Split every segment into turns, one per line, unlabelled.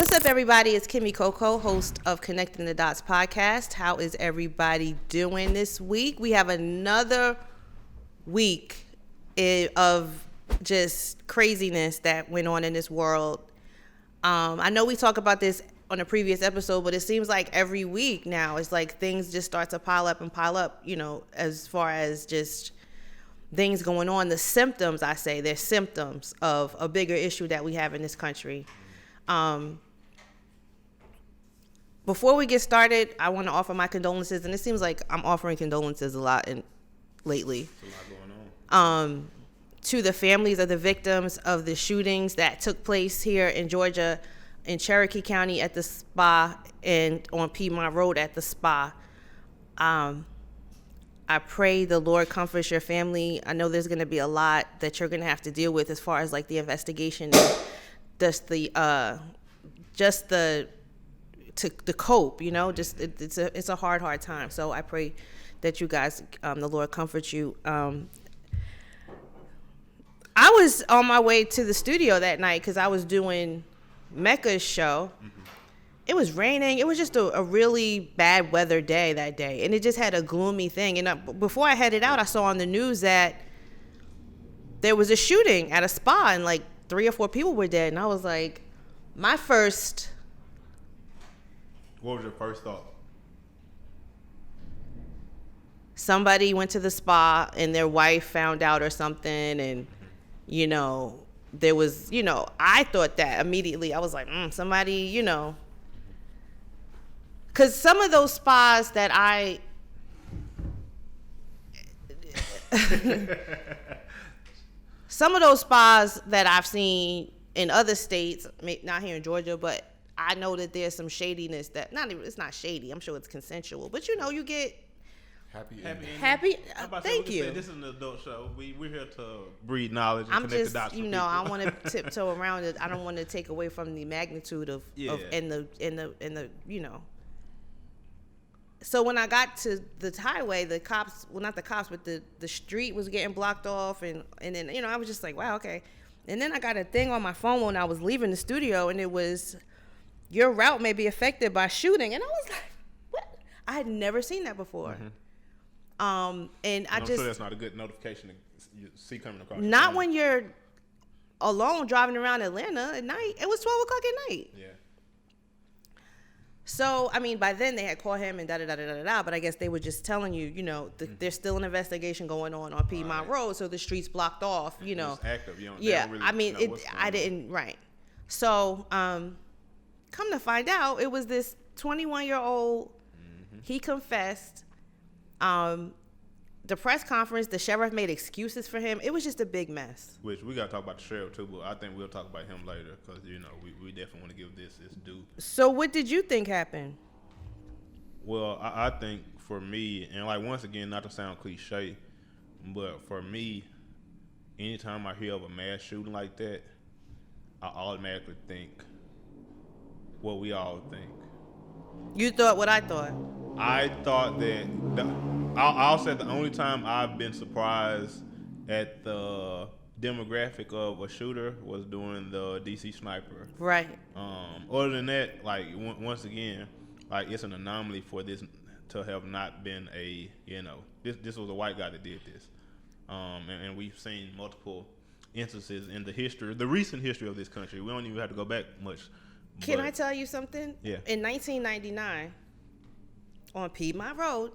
What's up, everybody? It's Kymmy Coco, host of Connecting the Dots podcast. How is everybody doing this week? We have another week of just craziness that went on in this world. I know we talk about this on a previous episode, but it seems like every week now, it's like things just start to pile up, you know, as far as just things going on. The symptoms, I say, they're symptoms of a bigger issue that we have in this country. Before we get started, I want to offer my condolences, and it seems like I'm offering condolences a lot lately.
There's a lot going on.
To the families of the victims of the shootings that took place here in Georgia, in Cherokee County at the spa, and on Piedmont Road at the spa. I pray the Lord comforts your family. I know there's going to be a lot that you're going to have to deal with as far as like the investigation and just the cope, you know, just it's a hard time. So I pray that you guys, the Lord comforts you. I was on my way to the studio that night because I was doing Mecca's show. Mm-hmm. It was raining. It was just a really bad weather day that day, and it just had a gloomy thing. And before I headed out, I saw on the news that there was a shooting at a spa, and like 3 or 4 people were dead. And I was like, What was
your first thought?
Somebody went to the spa and their wife found out or something, and you know, there was, you know, I thought that immediately. I was like, somebody, you know, because some of those spas that some of those spas that I've seen in other states, not here in Georgia, but I know that there's some shadiness that it's not shady. I'm sure it's consensual, but you know, you get happy. Thank you.
This is an adult show. We're here to breed knowledge and
I'm
connect
just,
the dots.
You know, I want to tiptoe around it. I don't want to take away from the magnitude of the you know. So when I got to the highway, the cops, well, not the cops, but the street was getting blocked off, and then, you know, I was just like, wow, okay. And then I got a thing on my phone when I was leaving the studio, and it was, your route may be affected by shooting. And I was like, what? I had never seen that before. Mm-hmm. And I'm
sure that's not a good notification to see coming across.
Not when you're alone driving around Atlanta at night. It was 12 o'clock at night.
Yeah.
So, I mean, by then they had called him and da-da-da-da-da-da, but I guess they were just telling you, you know, there's still an investigation going on Piedmont Road, so the street's blocked off, you know.
It's active. You don't,
yeah,
don't really
I mean, I didn't, right. So, come to find out, it was this 21-year-old, he confessed. The press conference, the sheriff made excuses for him. It was just a big mess.
Which we got to talk about the sheriff too, but I think we'll talk about him later because, you know, we definitely want to give this its due.
So what did you think happened?
Well, I think for me, and like once again, not to sound cliche, but for me, anytime I hear of a mass shooting like that, I automatically think what we all think.
You thought what I thought?
I thought that I'll say the only time I've been surprised at the demographic of a shooter was during the DC sniper.
Right.
Other than that, like once again, like it's an anomaly for this to have not been a, you know, this was a white guy that did this. And we've seen multiple instances in the recent history of this country. We don't even have to go back much.
Can I tell you something?
Yeah.
In 1999, on Piedmont Road,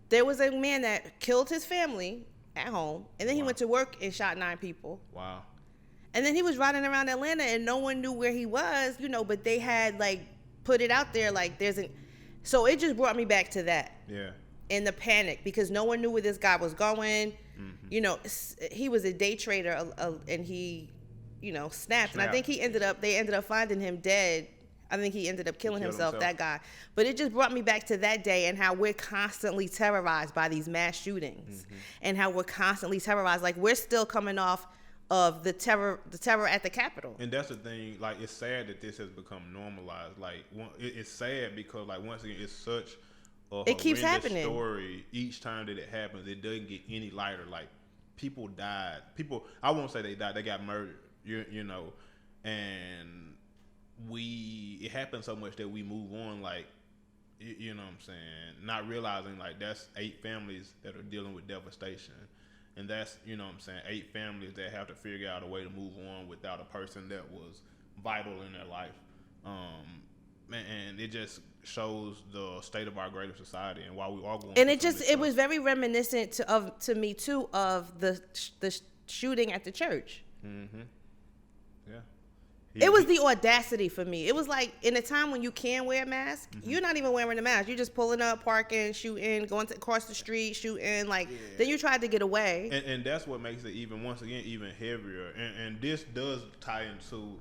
there was a man that killed his family at home, and then he went to work and shot 9 people.
Wow.
And then he was riding around Atlanta, and no one knew where he was, you know, but they had, like, put it out there, like, so it just brought me back to that.
Yeah.
And the panic, because no one knew where this guy was going. You know, he was a day trader, and he, you know, snapped. And I think they ended up finding him dead. I think he ended up killing himself, that guy. But it just brought me back to that day and how we're constantly terrorized by these mass shootings and how we're constantly terrorized. Like, we're still coming off of the terror at the Capitol.
And that's the thing. Like, it's sad that this has become normalized. Like, it's sad because, like, once again, it's such a
it keeps happening.
Story. Each time that it happens, it doesn't get any lighter. Like, people died. I won't say they died. They got murdered. You know, and it happens so much that we move on, like, you know what I'm saying, not realizing like that's 8 families that are dealing with devastation, and that's, you know what I'm saying, 8 families that have to figure out a way to move on without a person that was vital in their life. And it just shows the state of our greater society and why we are going.
And it was very reminiscent to me too of the shooting at the church.
Mm-hmm. Yeah.
It was the audacity for me. It was like in a time when you can wear a mask, you're not even wearing a mask. You're just pulling up, parking, shooting, going across the street, shooting. Like, then you tried to get away.
And that's what makes it even heavier. And this does tie into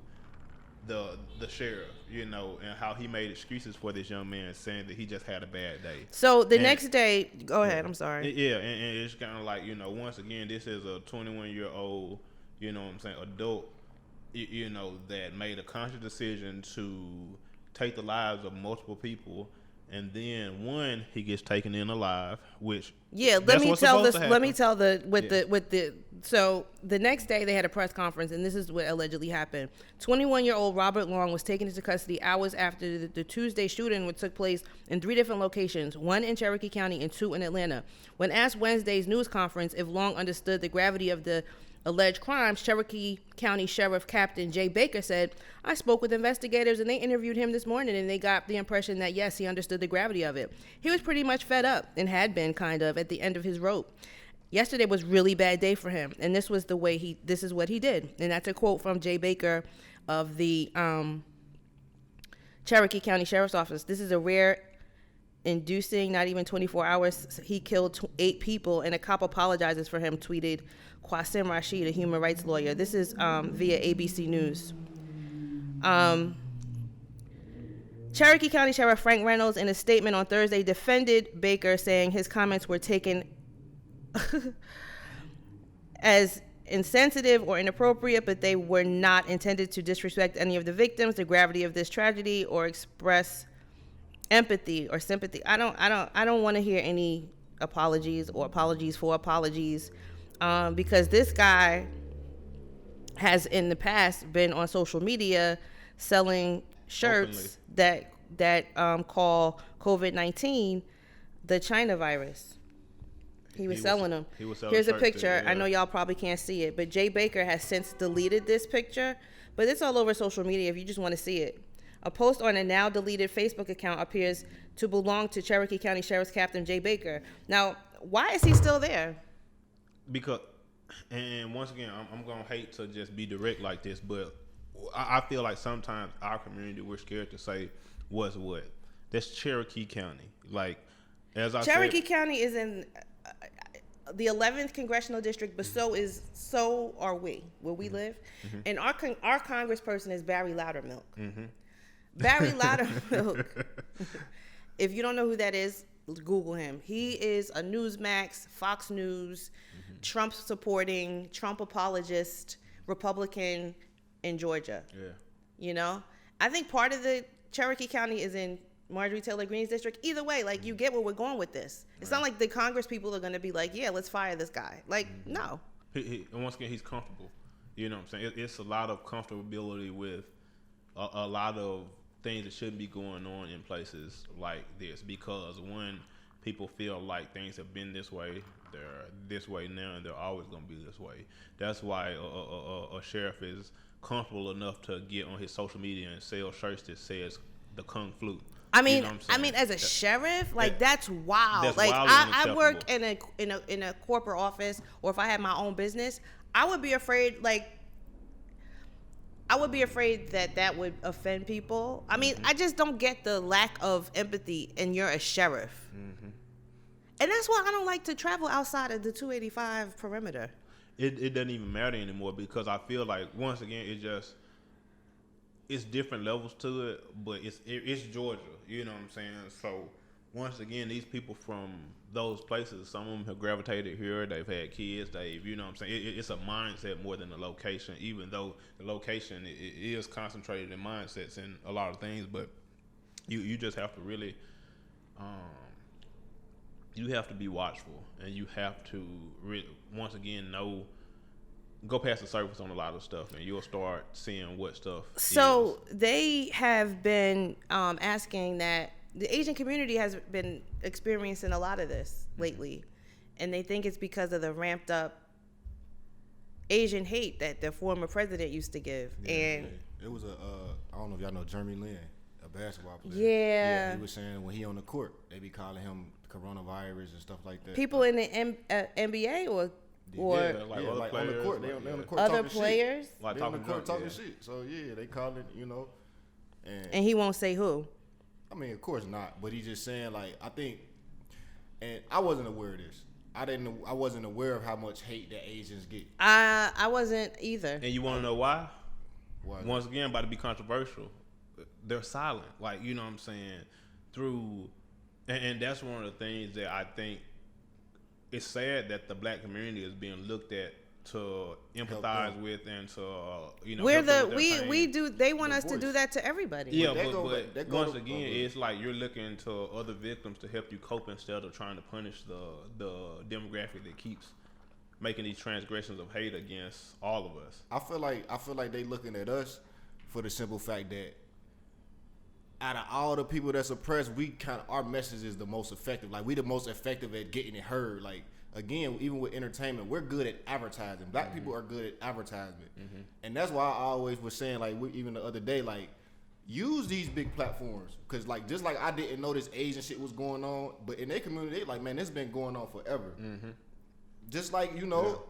the sheriff, you know, and how he made excuses for this young man, saying that he just had a bad day.
So the next day, go ahead. I'm sorry.
Yeah, and it's kind of like, you know, once again, this is a 21-year-old, you know what I'm saying, adult, you know, that made a conscious decision to take the lives of multiple people, and then he gets taken in alive, which
let me tell so the next day they had a press conference, and this is what allegedly happened. 21-year-old Robert Long was taken into custody hours after the Tuesday shooting, which took place in 3 different locations, 1 in Cherokee County and 2 in Atlanta. When asked Wednesday's news conference if Long understood the gravity of the alleged crimes, Cherokee County Sheriff Captain Jay Baker said, "I spoke with investigators and they interviewed him this morning, and they got the impression that yes, he understood the gravity of it. He was pretty much fed up and had been kind of at the end of his rope. Yesterday was a really bad day for him, and this is what he did." And that's a quote from Jay Baker of the Cherokee County Sheriff's Office. "This is a rare inducing, not even 24 hours. He killed 8 people, and a cop apologizes for him," tweeted Qasim Rashid, a human rights lawyer. This is via ABC News. Cherokee County Sheriff Frank Reynolds, in a statement on Thursday, defended Baker, saying his comments were taken as insensitive or inappropriate, but they were not intended to disrespect any of the victims, the gravity of this tragedy, or express empathy or sympathy. I don't want to hear any apologies or apologies for apologies, because this guy has in the past been on social media selling shirts that call COVID-19 the China virus. He was selling them. Here's a picture. I know y'all probably can't see it, but Jay Baker has since deleted this picture, but it's all over social media if you just want to see it. A post on a now deleted Facebook account appears to belong to Cherokee County Sheriff's Captain Jay Baker. Now, why is he still there?
Because, and once again, I'm going to hate to just be direct like this, but I feel like sometimes our community, we're scared to say what's what. That's Cherokee County. Like, as I said,
Cherokee County is in the 11th congressional district, but so are we, where we live. Mm-hmm. And our congressperson is Barry Loudermilk. Mm-hmm. Barry Loudermilk. If you don't know who that is, Google him. He is a Newsmax, Fox News, Trump supporting, Trump apologist, Republican in Georgia. Yeah. You know? I think part of the Cherokee County is in Marjorie Taylor Greene's district. Either way, like, you get where we're going with this. It's not like the Congress people are going to be like, yeah, let's fire this guy. Like, no.
And once again, he's comfortable. You know what I'm saying? It's a lot of comfortability with a lot of things that shouldn't be going on in places like this, because when people feel like things have been this way, they're this way now, and they're always going to be this way. That's why a sheriff is comfortable enough to get on his social media and sell shirts that says the Kung Flu.
I mean, as a sheriff, like, that's wild. That's like, I work in a corporate office, or if I had my own business, I would be afraid. Like, I would be afraid that would offend people. I mean, I just don't get the lack of empathy, and you're a sheriff. Mm-hmm. And that's why I don't like to travel outside of the 285 perimeter.
It doesn't even matter anymore, because I feel like, once again, it's different levels to it, but it's Georgia, you know what I'm saying? So once again, these people from those places, some of them have gravitated here, they've had kids, you know what I'm saying? It's a mindset more than a location, even though the location it is concentrated in mindsets and a lot of things, but you just have to really, you have to be watchful, and you have to once again know go past the surface on a lot of stuff, and you'll start seeing what stuff.
So they have been asking that the Asian community has been experiencing a lot of this lately, and they think it's because of the ramped up Asian hate that the former president used to give. And
it was I don't know if y'all know Jeremy Lin, a basketball player.
Yeah.
He was saying when he on the court, they be calling him coronavirus and stuff like that.
People in the NBA or
like
on the court, they on the court
other
talking
players,
shit. Like they on the court talking shit. So yeah, they call it,
and he won't say who.
I mean, of course not, but he's just saying like I think, and I wasn't aware of this. I wasn't aware of how much hate that Asians get.
I wasn't either.
And you want to know why?
Why?
Once again, about to be controversial, they're silent. Like, you know what I'm saying? And that's one of the things that I think it's sad that the black community is being looked at to empathize with and to
we're we do they want us to do that to everybody.
Yeah, but once again, it's like you're looking to other victims to help you cope instead of trying to punish the demographic that keeps making these transgressions of hate against all of us.
I feel like they looking at us for the simple fact that out of all the people that's oppressed, our message is the most effective. Like we the most effective at getting it heard. Like again, even with entertainment, we're good at advertising. Black people are good at advertisement, and that's why I always was saying like even the other day like use these big platforms because like just like I didn't know this Asian shit was going on, but in their community they like man this been going on forever. Just like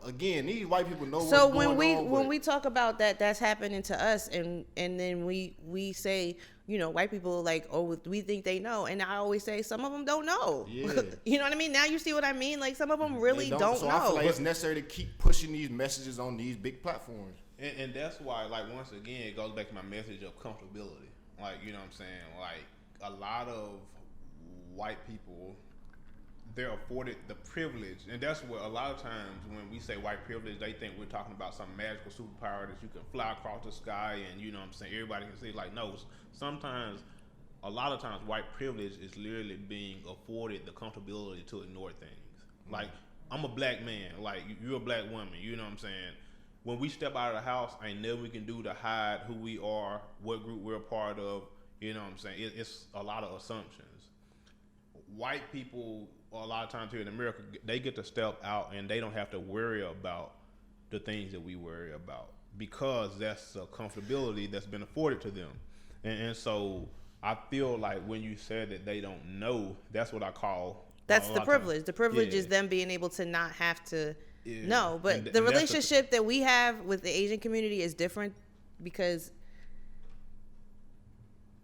again, these white people know.
So
what's going on,
when we talk about that's happening to us, and then we say white people like we think they know, and I always say some of them don't know.
Yeah.
You know what I mean? Now you see what I mean? Like some of them really don't
so
know.
I feel like it's necessary to keep pushing these messages on these big platforms.
And that's why like once again it goes back to my message of comfortability. Like you know what I'm saying? Like a lot of white people, they're afforded the privilege, and that's what a lot of times when we say white privilege, they think we're talking about some magical superpower that you can fly across the sky and you know what I'm saying, everybody can see. Like no, a lot of times white privilege is literally being afforded the comfortability to ignore things. Like I'm a black man, like you're a black woman, you know what I'm saying? When we step out of the house, ain't nothing we can do to hide who we are, what group we're a part of, you know what I'm saying? It's a lot of assumptions. White people, a lot of times here in America, they get to step out and they don't have to worry about the things that we worry about because that's a comfortability that's been afforded to them. And so I feel like when you said that they don't know, that's what I call.
That's the privilege. The privilege is them being able to not have to know. But the relationship that we have with the Asian community is different because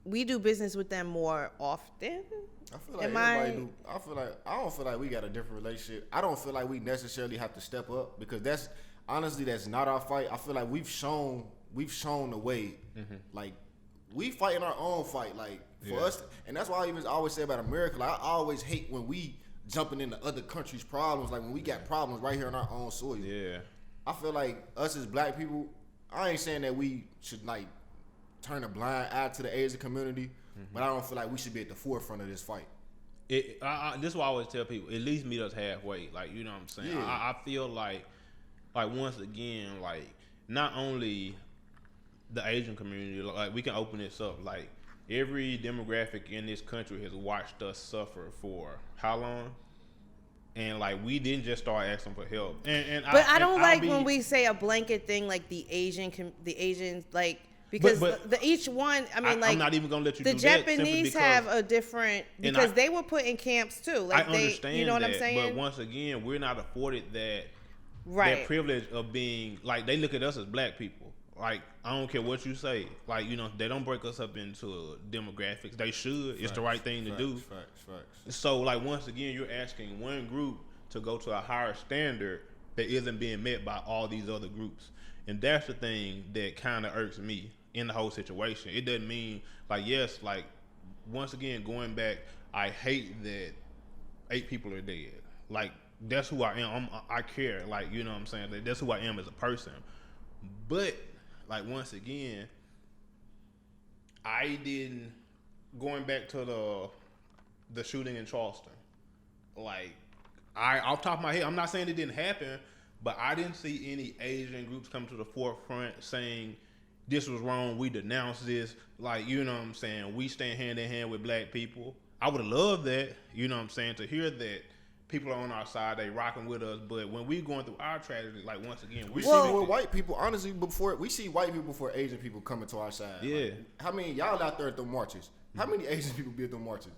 we do business with them more often.
I feel like everybody do. I don't feel like we got a different relationship. I don't feel like we necessarily have to step up because that's not our fight. I feel like we've shown the way. Like we fighting our own fight. Like for us, and that's why I always say about America. Like I always hate when we jumping into other countries' problems. Like when we got problems right here on our own soil. Yeah. I feel like us as black people. I ain't saying that we should like turn a blind eye to the Asian community. But I don't feel like we should be at the forefront of this fight.
This is why I always tell people, at least meet us halfway. Like, you know what I'm saying? Yeah. I feel like once again, like, not only the Asian community, like, we can open this up. Like, every demographic in this country has watched us suffer for how long? And, like, we didn't just start asking for help. But
I don't like when we say a blanket thing like the Asians, like, because each one, I mean, like,
I'm not even gonna let you
the
do
Japanese have a different, because they were put in camps too. Like
I understand
you know what
that,
I'm saying?
But once again, we're not afforded that privilege of being, like, they look at us as black people. Like, I don't care what you say. Like, you know, they don't break us up into demographics. They should. It's the right thing to do. Facts. So, like, once again, you're asking one group to go to a higher standard that isn't being met by all these other groups. And that's the thing that kind of irks me in the whole situation. It doesn't mean, like, yes, like, once again, going back, I hate that 8 people are dead. Like, that's who I am. I care. Like, you know what I'm saying? That's who I am as a person. But, like, once again, I didn't, going back to the shooting in Charleston, like, off the top of my head, I'm not saying it didn't happen, but I didn't see any Asian groups come to the forefront saying this was wrong. We denounce this. Like, you know what I'm saying? We stand hand in hand with black people. I would have loved that, you know what I'm saying, to hear that people are on our side, they rocking with us. But when we going through our tragedy, like, once again,
we see with white people, honestly, we see white people before Asian people coming to our side.
Yeah.
Like, how many y'all out there at the marches? How many Asian people be at the marches?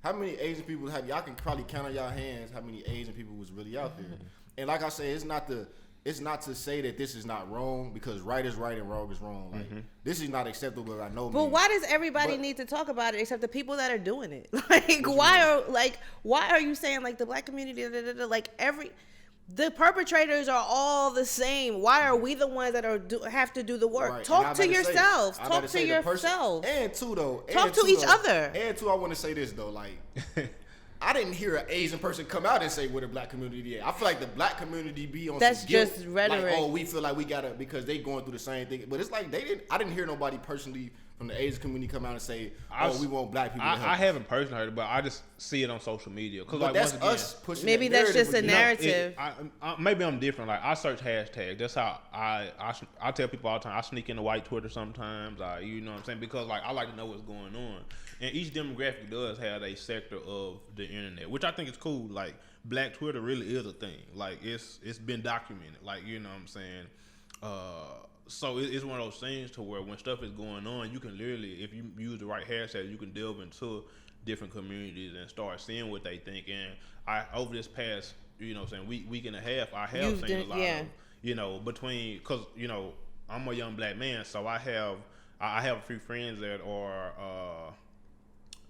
How many Asian people have y'all can probably count on y'all hands how many Asian people was really out there? And like I say, it's not to say that this is not wrong, because right is right and wrong is wrong. Like, this is not acceptable. I know.
But why does everybody need to talk about it except the people that are doing it? Like, why are you saying like the black community? Like the perpetrators are all the same. Why are we the ones that have to do the work?
Right.
Talk to yourselves. Talk to yourselves.
And two though.
Talk to each other.
And two, I want to say this though, like. I didn't hear an Asian person come out and say what the black community is. I feel like the black community be on some guilt.
Just rhetoric.
Like, oh, we feel like we gotta, because they going through the same thing. But it's like I didn't hear nobody personally from the Asian community come out and say, we want black people to help.
I haven't personally heard it, but I just see it on social media.
But
like,
that's us pushing.
Maybe that's just a narrative.
Maybe I'm different. Like, I search hashtags. That's how I tell people all the time. I sneak into white Twitter sometimes. You know what I'm saying? Because like I like to know what's going on. And each demographic does have a sector of the internet, which I think is cool. Like, black Twitter really is a thing. Like, it's been documented. Like, you know what I'm saying? So it's one of those things to where when stuff is going on, you can literally, if you use the right hashtag, you can delve into different communities and start seeing what they think. And over this past, you know what I'm saying, week and a half, I have seen a lot of, you know, because, you know, I'm a young black man, so I have a few friends that are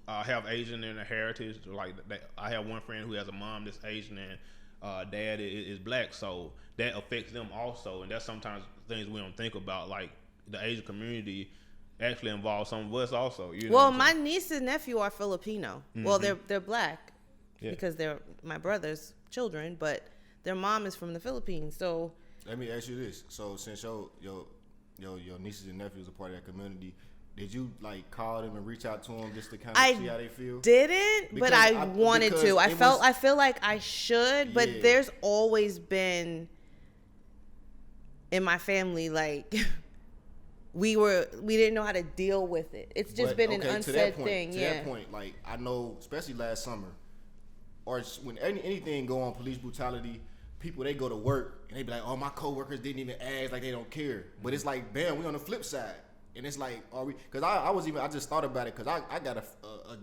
have Asian in their heritage. Like, I have one friend who has a mom that's Asian and dad is black, so that affects them also. And that's sometimes things we don't think about. Like, the Asian community actually involves some of us also. You know,
well, my niece and nephew are Filipino. Mm-hmm. Well, they're black because they're my brother's children, but their mom is from the Philippines. So
let me ask you this: so since your nieces and nephews are part of that community, did you like call them and reach out to them just to kind of see how they feel?
Didn't, but I wanted to. I feel like I should, but there's always been in my family, like, we didn't know how to deal with it. It's just been an unsaid thing.
To that point, like, I know, especially last summer, or when anything go on police brutality, people, they go to work and they be like, oh, my coworkers didn't even ask, like, they don't care. But it's like, bam, we on the flip side. And it's like, are we? Because I just thought about it, because I got a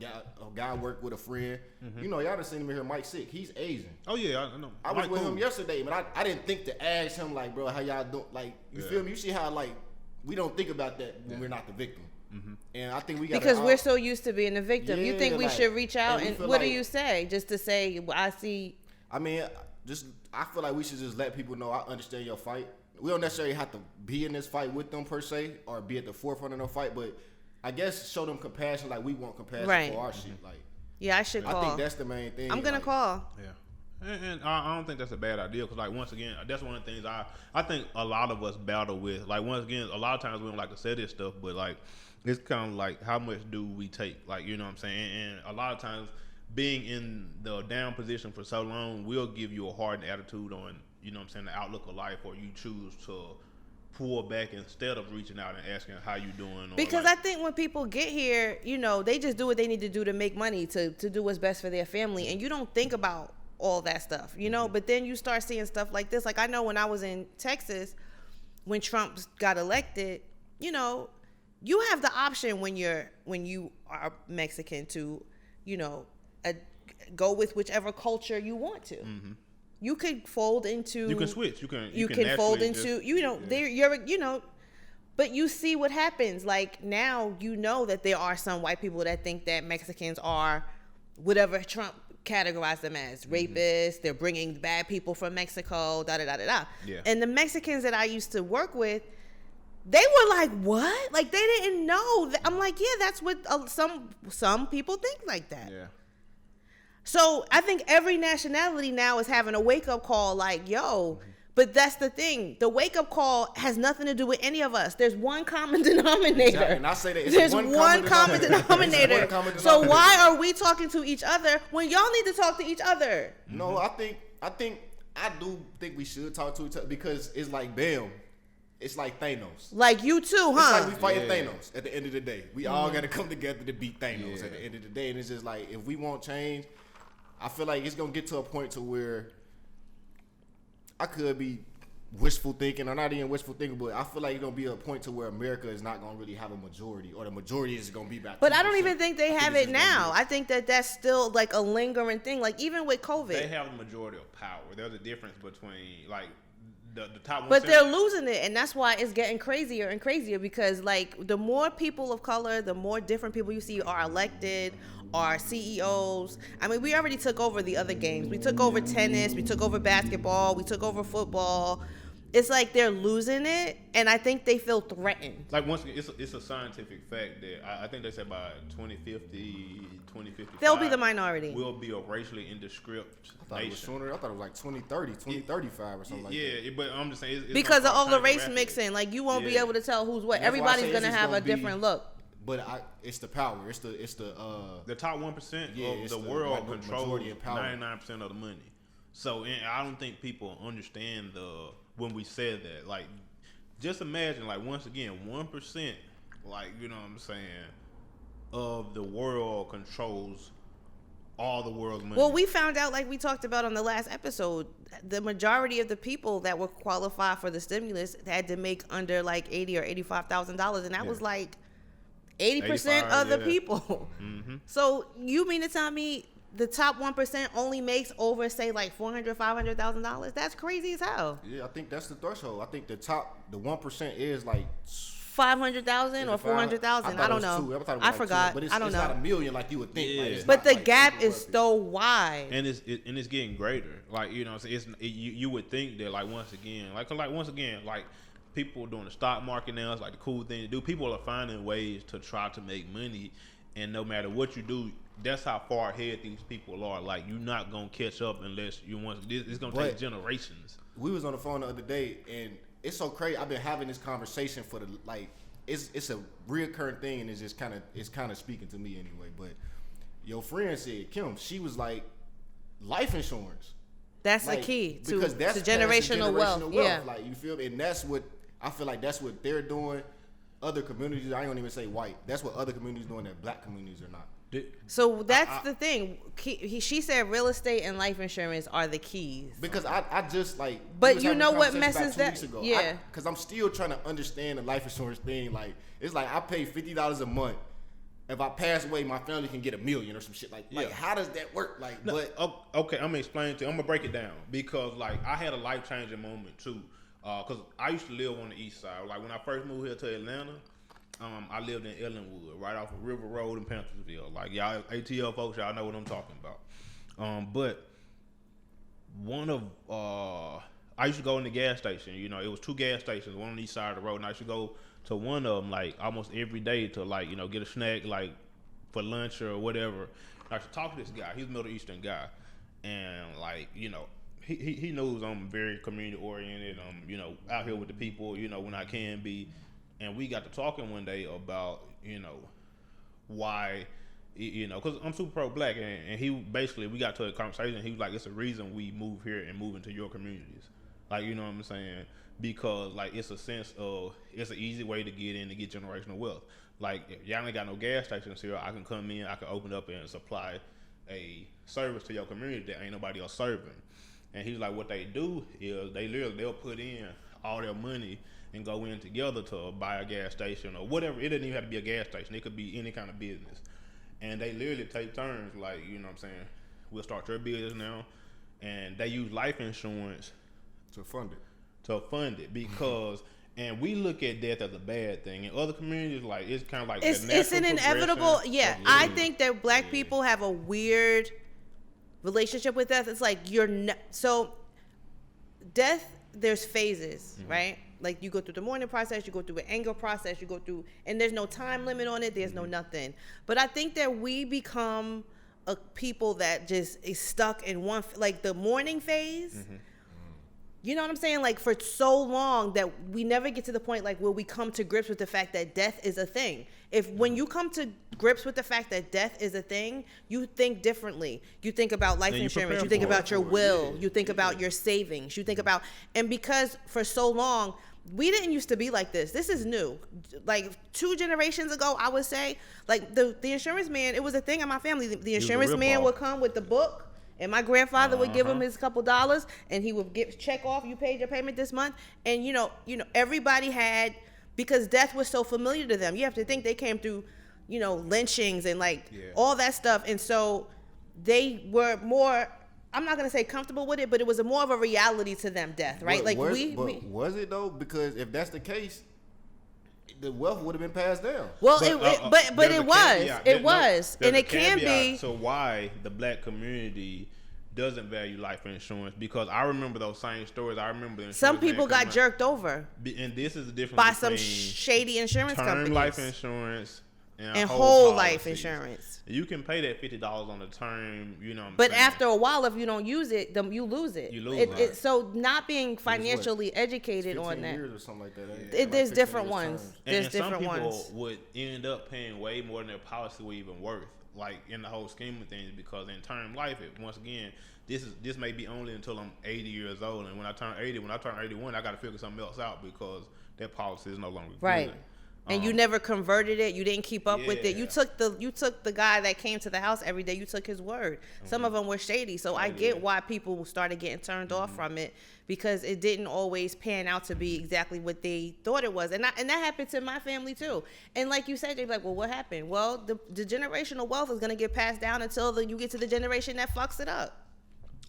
guy work with a friend. Mm-hmm. You know, y'all done seen him here, Mike Sick. He's Asian.
Oh yeah, I know.
I was with him yesterday, but I didn't think to ask him, like, bro, how y'all doing? Like, you feel me? You see how, like, we don't think about that when we're not the victim. Mm-hmm. And I think we got,
because we're so used to being the victim. You think we should reach out and what do you say? Just to say, I see.
I mean, I feel like we should just let people know I understand your fight. We don't necessarily have to be in this fight with them per se, or be at the forefront of the fight, but I guess show them compassion, like we want compassion for our shit. Like,
yeah, I should call.
I think that's the main thing.
I'm gonna call.
Yeah, and I don't think that's a bad idea, because, like, once again, that's one of the things I think a lot of us battle with. Like, once again, a lot of times we don't like to say this stuff, but, like, it's kind of like, how much do we take? Like, you know what I'm saying? And a lot of times, being in the down position for so long will give you a hardened attitude on, you know what I'm saying, the outlook of life, or you choose to pull back instead of reaching out and asking how you doing. Or,
because
like,
I think when people get here, you know, they just do what they need to do to make money, to do what's best for their family, and you don't think about all that stuff, you know. But then you start seeing stuff like this. Like, I know when I was in Texas, when Trump got elected, you know, you have the option when you are Mexican to, you know, go with whichever culture you want to. Mm-hmm. You could fold into.
You can switch. You
can fold into. You know, you're. You know, but you see what happens. Like, now, you know that there are some white people that think that Mexicans are whatever Trump categorized them as, rapists. They're bringing bad people from Mexico. Da da da da da.
Yeah.
And the Mexicans that I used to work with, they were like, what? Like, they didn't know. I'm like, yeah, that's what some people think like that.
Yeah.
So I think every nationality now is having a wake-up call, like, yo, but that's the thing. The wake-up call has nothing to do with any of us. There's one common denominator.
Exactly. And I say that
there's one common denominator. So why are we talking to each other when y'all need to talk to each other?
No, I think I do think we should talk to each other because it's like, damn, it's like Thanos.
Like you too, huh?
It's like we fighting Thanos at the end of the day. We all got to come together to beat Thanos at the end of the day. And it's just like, if we want change, I feel like it's going to get to a point to where I could be wishful thinking, or not even wishful thinking, but I feel like it's going to be a point to where America is not going to really have a majority, or the majority is going to be back.
But I don't even think they have it now. I think that that's still like a lingering thing. Like even with COVID,
they have the majority of power. There's a difference between like the top 1%.
But they're losing it, and that's why it's getting crazier and crazier, because like the more people of color, the more different people you see are elected, are CEOs. I mean, we already took over the other games. We took over tennis, we took over basketball, we took over football. It's like they're losing it, and I think they feel threatened.
Like once again, it's a scientific fact that I think they said by 2050, 2055,
they'll be the minority.
We'll be a racially indescript
I thought it was sooner. I thought it was like 2030, 2035 or something like that.
Yeah, but I'm just saying. It's
because of all the race mixing, like you won't be able to tell who's what. Everybody's gonna have a different look.
But it's the power. It's the
top 1% of the world controls 99% of the money. So I don't think people understand when we said that. Like, just imagine, like, once again, 1%, like, you know what I'm saying, of the world controls all the world's money.
Well, we found out, like we talked about on the last episode, the majority of the people that were qualified for the stimulus had to make under like $80,000 or $85,000, and that was like 80% of the people. Mm-hmm. So you mean to tell me the top 1% only makes over, say, like $400,000, $500,000? That's crazy as hell.
Yeah, I think that's the threshold. I think the 1% is like
500,000 or 400,000. I don't know. I forgot.
But
I don't know.
It's not a million like you would think.
Yeah.
Like,
but the
like
gap is so wide,
and it's getting greater. Like, you know, you would think that, like, once again, like people doing the stock market now, it's like the cool thing to do. People are finding ways to try to make money, and no matter what you do, that's how far ahead these people are. Like, you're not gonna catch up unless you want. It's gonna take generations.
We was on the phone the other day, and it's so crazy. I've been having this conversation for the like. It's a reoccurring thing, and it's kind of speaking to me anyway. But your friend said, Kim, she was like, life insurance.
That's
like,
the key to
generational
wealth. Yeah,
like, you feel me? And that's what I feel like. That's what they're doing. Other communities, I don't even say white. That's what other communities doing that black communities are not.
So that's the thing. She said real estate and life insurance are the keys.
Because I just like.
But you know what messes that? Yeah.
Because I'm still trying to understand the life insurance thing. Like, it's like I pay $50 a month. If I pass away, my family can get $1 million or some shit. Like how does that work? Like,
no, okay, I'm gonna explain to you. I'm gonna break it down because like I had a life changing moment too. Because I used to live on the east side. Like when I first moved here to Atlanta. I lived in Ellenwood, right off of River Road in Panthersville. Like, y'all ATL folks, y'all know what I'm talking about. But one of I used to go in the gas station. You know, it was 2 gas stations, one on each side of the road, and I used to go to one of them like almost every day to like, you know, get a snack like for lunch or whatever. I used to talk to this guy. He's a Middle Eastern guy, and like, you know, he knows I'm very community oriented. I'm, you know, out here with the people, you know, when I can be. And we got to talking one day about, you know, why, you know, because I'm super pro-black, and he basically, we got to a conversation, he was like, it's a reason we move here and move into your communities. Like, you know what I'm saying? Because, like, it's a sense of, it's an easy way to get in to get generational wealth. Like, if y'all ain't got no gas stations here, I can come in, I can open up and supply a service to your community that ain't nobody else serving. And he's like, what they do is they'll put in all their money and go in together to buy a gas station or whatever. It doesn't even have to be a gas station. It could be any kind of business. And they literally take turns, like, you know what I'm saying, we'll start your business now. And they use life insurance
to fund it
because, and we look at death as a bad thing. In other communities, like, it's kind of like
it's an inevitable. Yeah, I think that black people have a weird relationship with death. It's like so death, there's phases, right? Like, you go through the mourning process, you go through an anger process, you go through, and there's no time limit on it, there's no nothing. But I think that we become a people that just is stuck in one, like the mourning phase. You know what I'm saying? Like, for so long that we never get to the point, like, where we come to grips with the fact that death is a thing. When you come to grips with the fact that death is a thing, you think differently. You think about life insurance. You think about your will. You think about your savings. You think about, and because for so long, we didn't used to be like this. This is new. Like 2 generations ago, I would say, like the insurance man, it was a thing in my family. The insurance man would come with the book. And my grandfather would give him his couple dollars, and he would check off, you paid your payment this month. And you know, everybody had, because death was so familiar to them. You have to think they came through, lynchings and all that stuff. And so they were more, I'm not gonna say comfortable with it, but it was more of a reality to them, death, right?
Was it though? Because if that's the case, the wealth would have been passed down.
Well, but it was, and it can be.
So why the black community doesn't value life insurance? Because I remember those same stories. I remember
some people got jerked over,
and this is the difference
by some shady insurance companies.
Term life insurance and
whole life insurance.
You can pay that $50 on the term,
But after a while, if you don't use it, then you lose it.
You lose it.
So not being financially educated on that.
Years or something like that.
There's different ones. There's different
ones. And
some
people would end up paying way more than their policy was even worth, like in the whole scheme of things, because in term life, once again, this may be only until I'm 80 years old, and when I turn 81, I got to figure something else out because that policy is no longer
right.
good.
And you never converted it. You didn't keep up with it. You took the guy that came to the house every day. You took his word. Some of them were shady. So I get why people started getting turned off from it, because it didn't always pan out to be exactly what they thought it was. And that happened to my family too. And like you said, they're like, well, what happened? Well, the generational wealth is gonna get passed down until you get to the generation that fucks it up.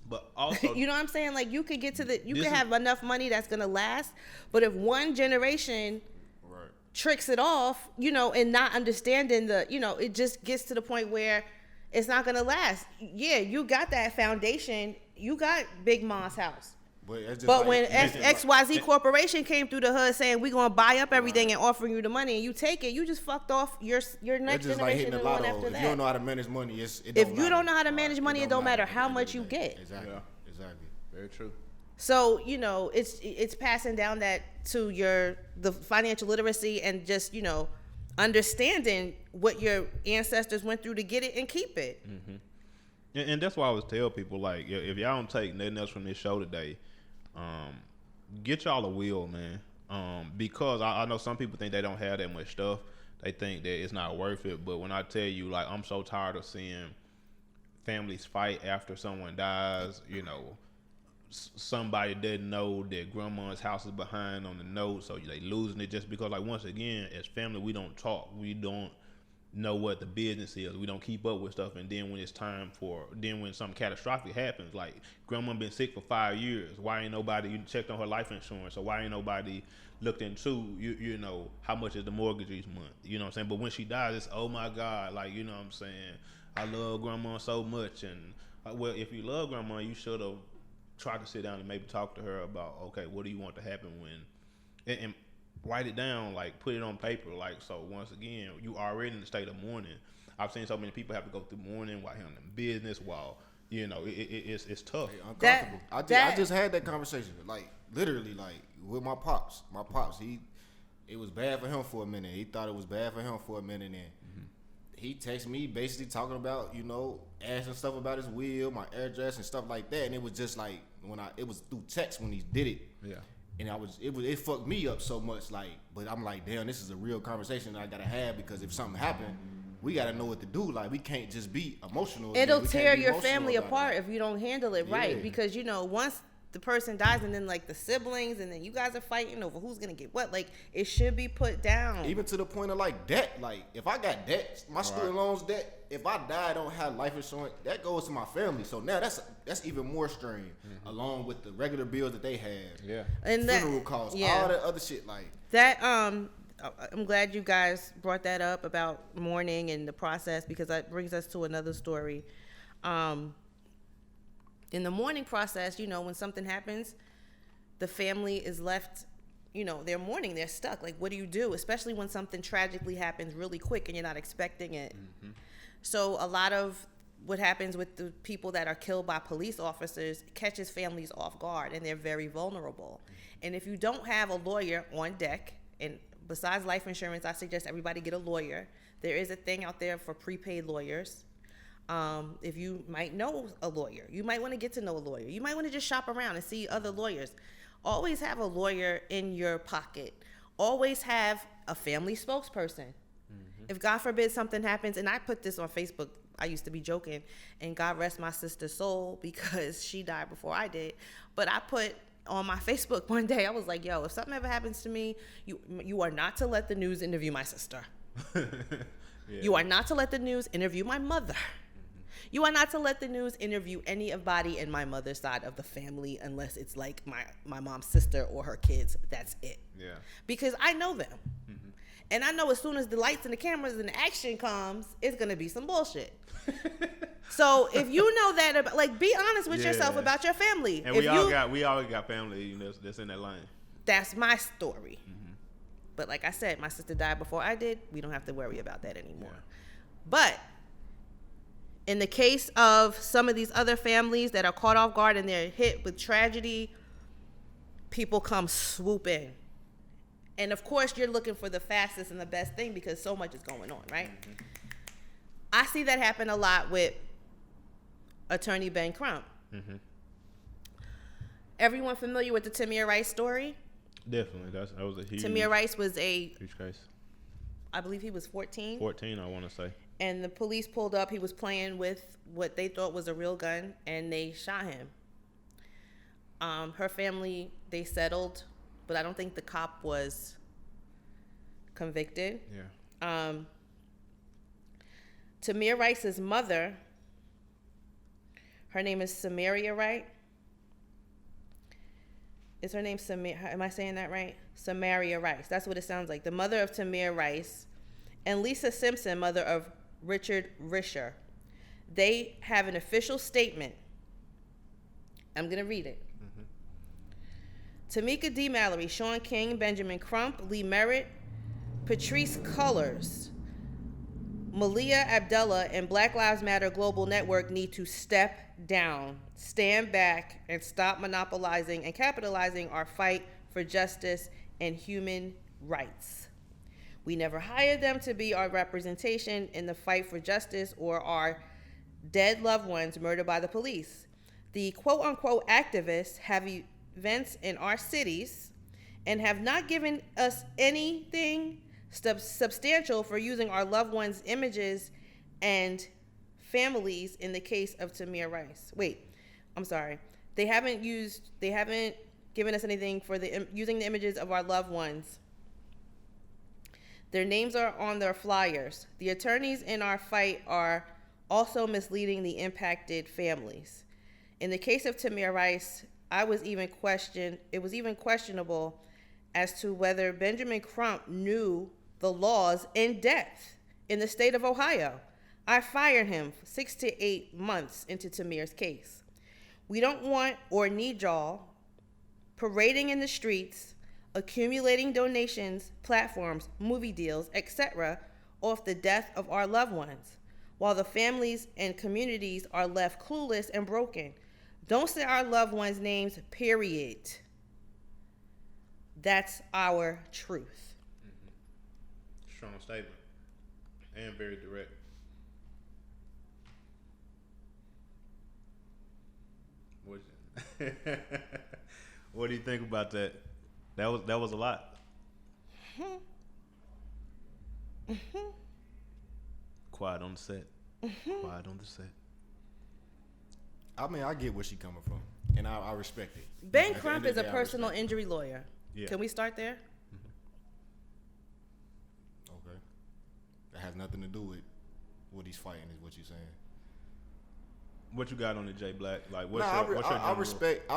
But also,
you know what I'm saying? Like, you could get to you could have enough money that's gonna last, but if one generation tricks it off, and not understanding it just gets to the point where it's not gonna last. Yeah, you got that foundation, you got Big Ma's house. But when XYZ Corporation came through the hood saying we're gonna buy up everything and offering you the money, and you take it, you just fucked off your next generation and one after that.
If you don't know how to manage money,
if you don't know how to manage money, it don't matter how much you get.
Exactly. Exactly.
Very true.
So it's passing down that to the financial literacy and just understanding what your ancestors went through to get it and keep it.
Mm-hmm. And that's why I always tell people, like, if y'all don't take nothing else from this show today, get y'all a will, man. Because I know some people think they don't have that much stuff. They think that it's not worth it. But when I tell you, like, I'm so tired of seeing families fight after someone dies, somebody didn't know that grandma's house is behind on the note, so they losing it just because, like, once again, as family, we don't talk. We don't know what the business is. We don't keep up with stuff. And then when it's time when something catastrophic happens, like grandma been sick for 5 years, why ain't nobody checked on her life insurance? Or why ain't nobody looked into, how much is the mortgage each month? You know what I'm saying? But when she dies, it's, oh my God, like, you know what I'm saying? I love grandma so much. And well, if you love grandma, you should have try to sit down and maybe talk to her about, okay, what do you want to happen when, and write it down, like put it on paper. Like, so once again, you already in the state of mourning. I've seen so many people have to go through mourning while handling business, while it's tough.
Uncomfortable. I just had that conversation, like literally, like with my pops. My pops, it was bad for him for a minute. He thought it was bad for him for a minute, and he texted me basically talking about, asking stuff about his will, my address and stuff like that. And it was just like it was through text when he did it. Yeah. And it fucked me up so much, like, but I'm like, damn, this is a real conversation that I gotta have, because if something happened, we gotta know what to do. Like, we can't just be emotional.
It'll tear your family apart if you don't handle it right, because once the person dies, and then like the siblings, and then you guys are fighting over who's gonna get what. Like, it should be put down.
Even to the point of like debt. Like, if I got debt, my student loans debt, if I die, I don't have life insurance, that goes to my family. So now that's even more strain, along with the regular bills that they have. Yeah. And funeral costs, all that other shit. Like
that. I'm glad you guys brought that up about mourning and the process, because that brings us to another story. In the mourning process, when something happens, the family is left, they're mourning, they're stuck. Like, what do you do? Especially when something tragically happens really quick and you're not expecting it. Mm-hmm. So a lot of what happens with the people that are killed by police officers catches families off guard, and they're very vulnerable. And if you don't have a lawyer on deck, and besides life insurance, I suggest everybody get a lawyer. There is a thing out there for prepaid lawyers. If you might know a lawyer, you might want to get to know a lawyer. You might want to just shop around and see other lawyers. Always have a lawyer in your pocket. Always have a family spokesperson. If God forbid something happens, and I put this on Facebook, I used to be joking, and God rest my sister's soul because she died before I did. But I put on my Facebook one day, I was like, yo, if something ever happens to me, you are not to let the news interview my sister.
Yeah.
You are not to let the news interview my mother. You are not to let the news interview anybody in my mother's side of the family unless it's like my mom's sister or her kids. That's it.
Yeah.
Because I know them. And I know as soon as the lights and the cameras and the action comes, it's going to be some bullshit. So if you know that, like, be honest with yourself about your family.
And
if
we all got family that's in that line.
That's my story. But like I said, my sister died before I did. We don't have to worry about that anymore.
Yeah.
But in the case of some of these other families that are caught off guard and they're hit with tragedy, people come swoop in. And of course, you're looking for the fastest and the best thing because so much is going on, right? I see that happen a lot with attorney Ben Crump. Everyone familiar with the Tamir Rice story?
Definitely. That was a huge...
Tamir Rice was
huge case.
I believe he was 14.
14, I want to say.
And the police pulled up. He was playing with what they thought was a real gun, and they shot him. Her family, they settled, but I don't think the cop was convicted.
Yeah.
Tamir Rice's mother, her name is Samaria, right? Is her name Samir? Am I saying that right? Samaria Rice. That's what it sounds like. The mother of Tamir Rice and Lisa Simpson, mother of Richard Risher. They have an official statement. I'm going to read it. Tamika D. Mallory, Sean King, Benjamin Crump, Lee Merritt, Patrice Cullors, Malia Abdullah, and Black Lives Matter Global Network need to step down, stand back, and stop monopolizing and capitalizing our fight for justice and human rights. We never hired them to be our representation in the fight for justice or our dead loved ones murdered by the police. The quote-unquote activists have events in our cities and have not given us anything substantial for using our loved ones' images and families in the case of Tamir Rice. Wait, I'm sorry. They haven't given us anything for using the images of our loved ones. Their names are on their flyers. The attorneys in our fight are also misleading the impacted families. In the case of Tamir Rice, it was even questionable as to whether Benjamin Crump knew the laws in depth in the state of Ohio. I fired him 6 to 8 months into Tamir's case. We don't want or need y'all parading in the streets, accumulating donations, platforms, movie deals, etc. off the death of our loved ones, while the families and communities are left clueless and broken. Don't say our loved ones' names, period. That's our truth.
Strong statement. And very direct. What do you think about that? That was a lot. Quiet on the set. Quiet on the set.
I mean, I get where she coming from, and I respect it.
Ben Crump is a personal injury lawyer.
Yeah.
Can we start there?
Okay. That has nothing to do with what he's fighting, is what you're saying.
What you got on it, Jay Black? Like,
I respect.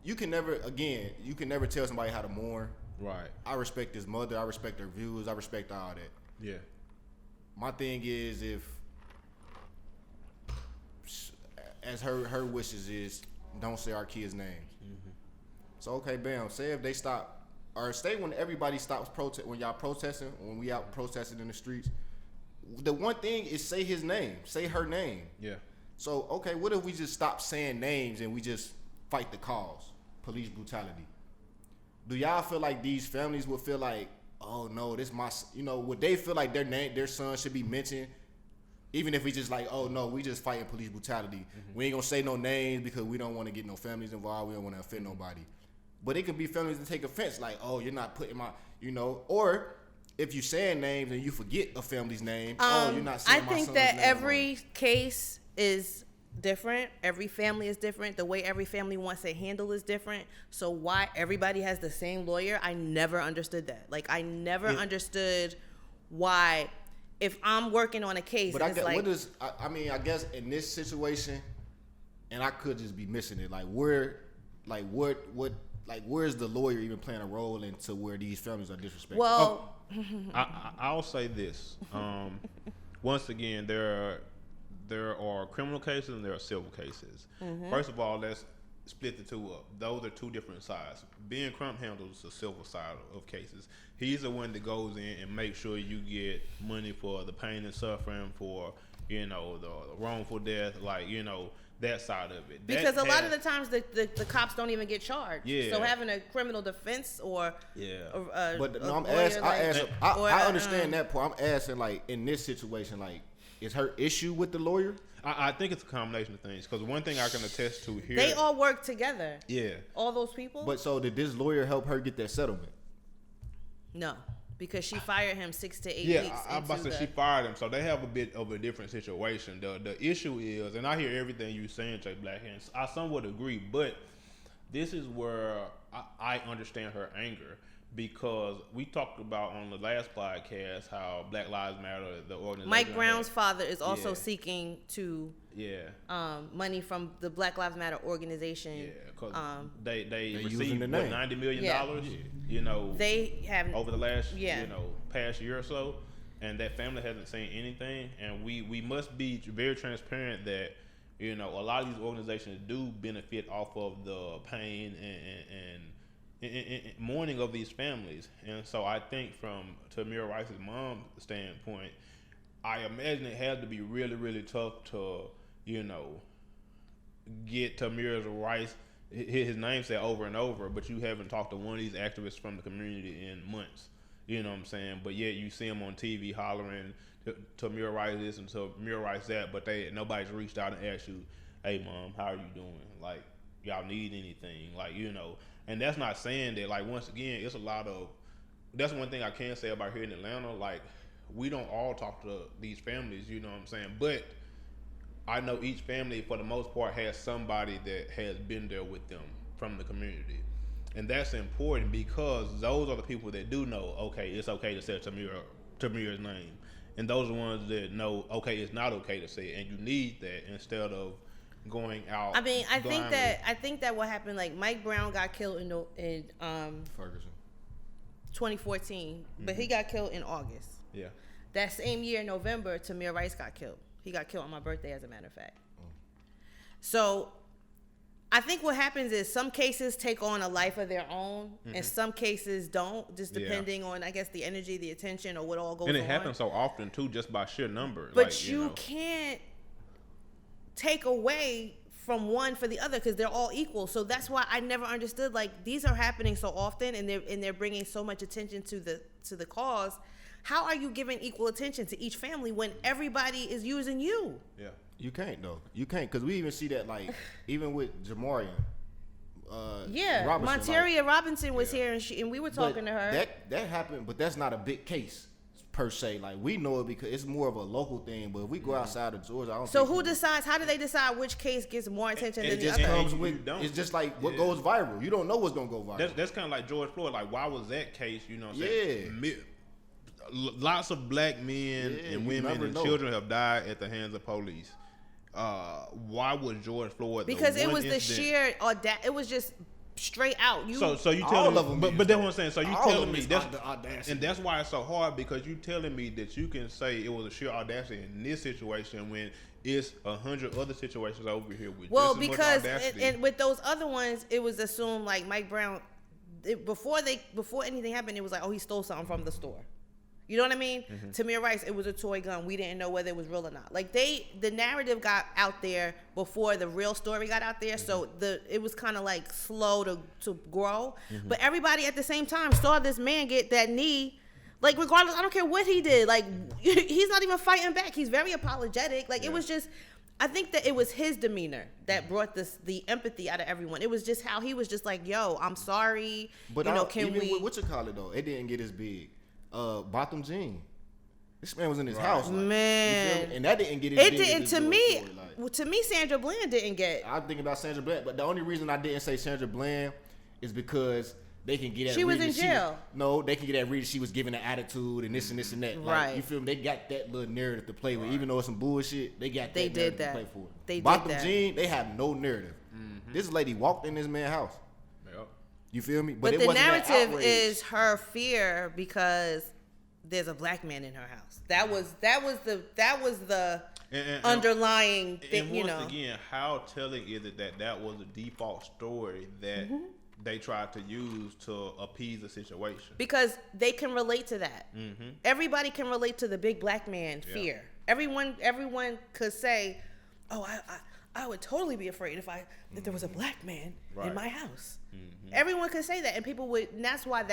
You can never tell somebody how to mourn.
Right.
I respect his mother. I respect her views. I respect all that.
Yeah.
My thing is, as her wishes is, don't say our kids' names. So okay, bam. Say if they stop, or say when everybody stops when y'all protesting, when we out protesting in the streets, the one thing is say his name, say her name.
Yeah.
So, okay, what if we just stop saying names and we just fight the cause, police brutality? Do y'all feel like these families would feel like, oh no, this my, would they feel like their son should be mentioned, even if we just like, oh no, we just fighting police brutality. Mm-hmm. We ain't gonna say no names because we don't want to get no families involved. We don't want to offend nobody. But it could be families that take offense, like, oh, you're not putting my, or if you saying names and you forget a family's name, oh, you're not saying my son's name.
I think that every case is different. Every family is different. The way every family wants it handled is different. So why everybody has the same lawyer, I never understood that. Like, I never understood why, if I'm working on a case,
but I guess in this situation, and I could just be missing it. Where's the lawyer even playing a role into where these families are disrespected?
Well,
I'll say this. Once again, there are criminal cases and there are civil cases. Mm-hmm. First of all, let's split the two up. Those are two different sides. Ben Crump handles the civil side of cases. He's the one that goes in and makes sure you get money for the pain and suffering, for the wrongful death, that side of it.
Because a lot of the times the cops don't even get charged.
Yeah.
So having a criminal defense or
I understand that part. I'm asking, like, in this situation, like, is her issue with the lawyer?
I think it's a combination of things. Because one thing I can attest to here,
they all work together.
Yeah.
All those people.
But so did this lawyer help her get that settlement?
No. Because she fired him 6 to 8 weeks.
Yeah, I'm about to say she fired him, so they have a bit of a different situation. The issue is, and I hear everything you're saying, Jay Black, and I somewhat agree, but this is where I understand her anger, because we talked about on the last podcast how Black Lives Matter, the organization.
Mike Brown's father is also seeking to money from the Black Lives Matter organization. Yeah, because
they received $90 million.
They have
over the last past year or so, and that family hasn't seen anything. And we must be very transparent that a lot of these organizations do benefit off of the pain and mourning of these families. And so I think from Tamir Rice's mom's standpoint, I imagine it had to be really, really tough to, get Tamir Rice, his name said over and over, but you haven't talked to one of these activists from the community in months. You know what I'm saying? But yet you see them on TV hollering Tamir Rice this and Tamir Rice that, but nobody's reached out and asked you, hey mom, how are you doing? Like, y'all need anything? And that's not saying that, like, once again, it's a lot of, that's one thing I can say about here in Atlanta, like, we don't all talk to these families, you know what I'm saying? But I know each family, for the most part, has somebody that has been there with them from the community. And that's important, because those are the people that do know, okay, it's okay to say Tamir's name. And those are the ones that know, okay, it's not okay to say it. And you need that instead of going out.
I mean, I think that what happened, like, Mike Brown got killed in
Ferguson
2014, but he got killed in August.
Yeah.
That same year, November, Tamir Rice got killed. He got killed on my birthday, as a matter of fact. So I think what happens is some cases take on a life of their own, and some cases don't, just depending on, I guess, the energy, the attention, or what all goes on.
And it happens so often, too, just by sheer number.
But you can't take away from one for the other, because they're all equal. So that's why I never understood, like, these are happening so often, and they're bringing so much attention to the cause. How are you giving equal attention to each family when everybody is using you?
Yeah,
you can't though. You can't, because we even see that, like, even with Jabari.
Monteria Robinson was here, and we were talking to her.
That happened, but that's not a big case per se. Like, we know it because it's more of a local thing. But if we go outside of Georgia, I don't.
So who decides? How do they decide which case gets more attention than the other?
It just comes with. It's just like what goes viral. You don't know what's gonna go viral.
That's kind of like George Floyd. Like, why was that case? You know what I'm saying? Lots of black men and women and children have died at the hands of police. Why was George Floyd?
Because it was the sheer it was just straight out.
So you telling me, but that's what I'm saying. So you telling me that's the audacity, and that's why it's so hard, because you telling me that you can say it was a sheer audacity in this situation when it's 100 other situations over here with just as much audacity.
And with those other ones, it was assumed, like, Mike Brown, before anything happened, it was like, oh, he stole something from the store. You know what I mean? Tamir Rice, it was a toy gun. We didn't know whether it was real or not. Like the narrative got out there before the real story got out there. So it was kind of like slow to grow. But everybody at the same time saw this man get that knee. Like regardless, I don't care what he did. Like he's not even fighting back. He's very apologetic. Like it was just, I think that it was his demeanor that brought the empathy out of everyone. It was just how he was just like, yo, I'm sorry.
But
can
even
we?
With what you call it though, it didn't get as big. Botham Jean. This man was in his house, like,
man,
and that didn't get as
it
big.
didn't
as
to
this
me.
story, like.
To me, Sandra Bland didn't get.
I'm thinking about Sandra Bland, but the only reason I didn't say Sandra Bland is because they can get at
She was
reading
in jail.
They can get at reading she was giving an attitude and this and this and that. Like,
Right.
You feel me? They got that little narrative to play with, even though it's some bullshit. They got that
They
narrative
did that.
to play for.
They did
Botham
that.
Jean, they have no narrative. This lady walked in this man's house.
Yep.
You feel me?
But
it
the
wasn't that
narrative
outrage.
is her fear because there's a black man in her house. That was the underlying thing.
And
You
once
know.
again, how telling is it that was a default story that they tried to use to appease the situation?
Because they can relate to that. Everybody can relate to the big black man fear. Everyone could say, "Oh, I would totally be afraid if there was a black man in my house." Everyone could say that, and people would. And that's why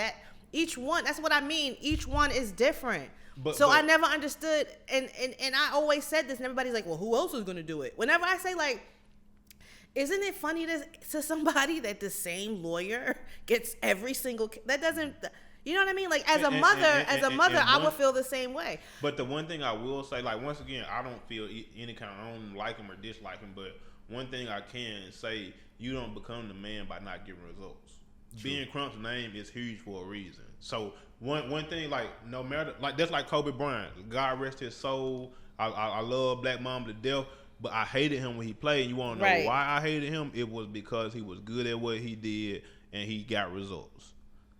each one. That's what I mean. Each one is different. But I never understood, and I always said this, and everybody's like, "Well, who else is gonna do it?" Whenever I say like, isn't it funny to somebody that the same lawyer gets every single that doesn't, you know what I mean? Like as a mother, I would feel the same way.
But the one thing I will say, like once again, I don't feel any kind of, I don't like him or dislike him, but one thing I can say, you don't become the man by not getting results. True. Being Crump's name is huge for a reason. So one thing, like no matter, like that's like Kobe Bryant. God rest his soul. I love Blackmond to death, but I hated him when he played. And you want to know why I hated him? It was because he was good at what he did and he got results.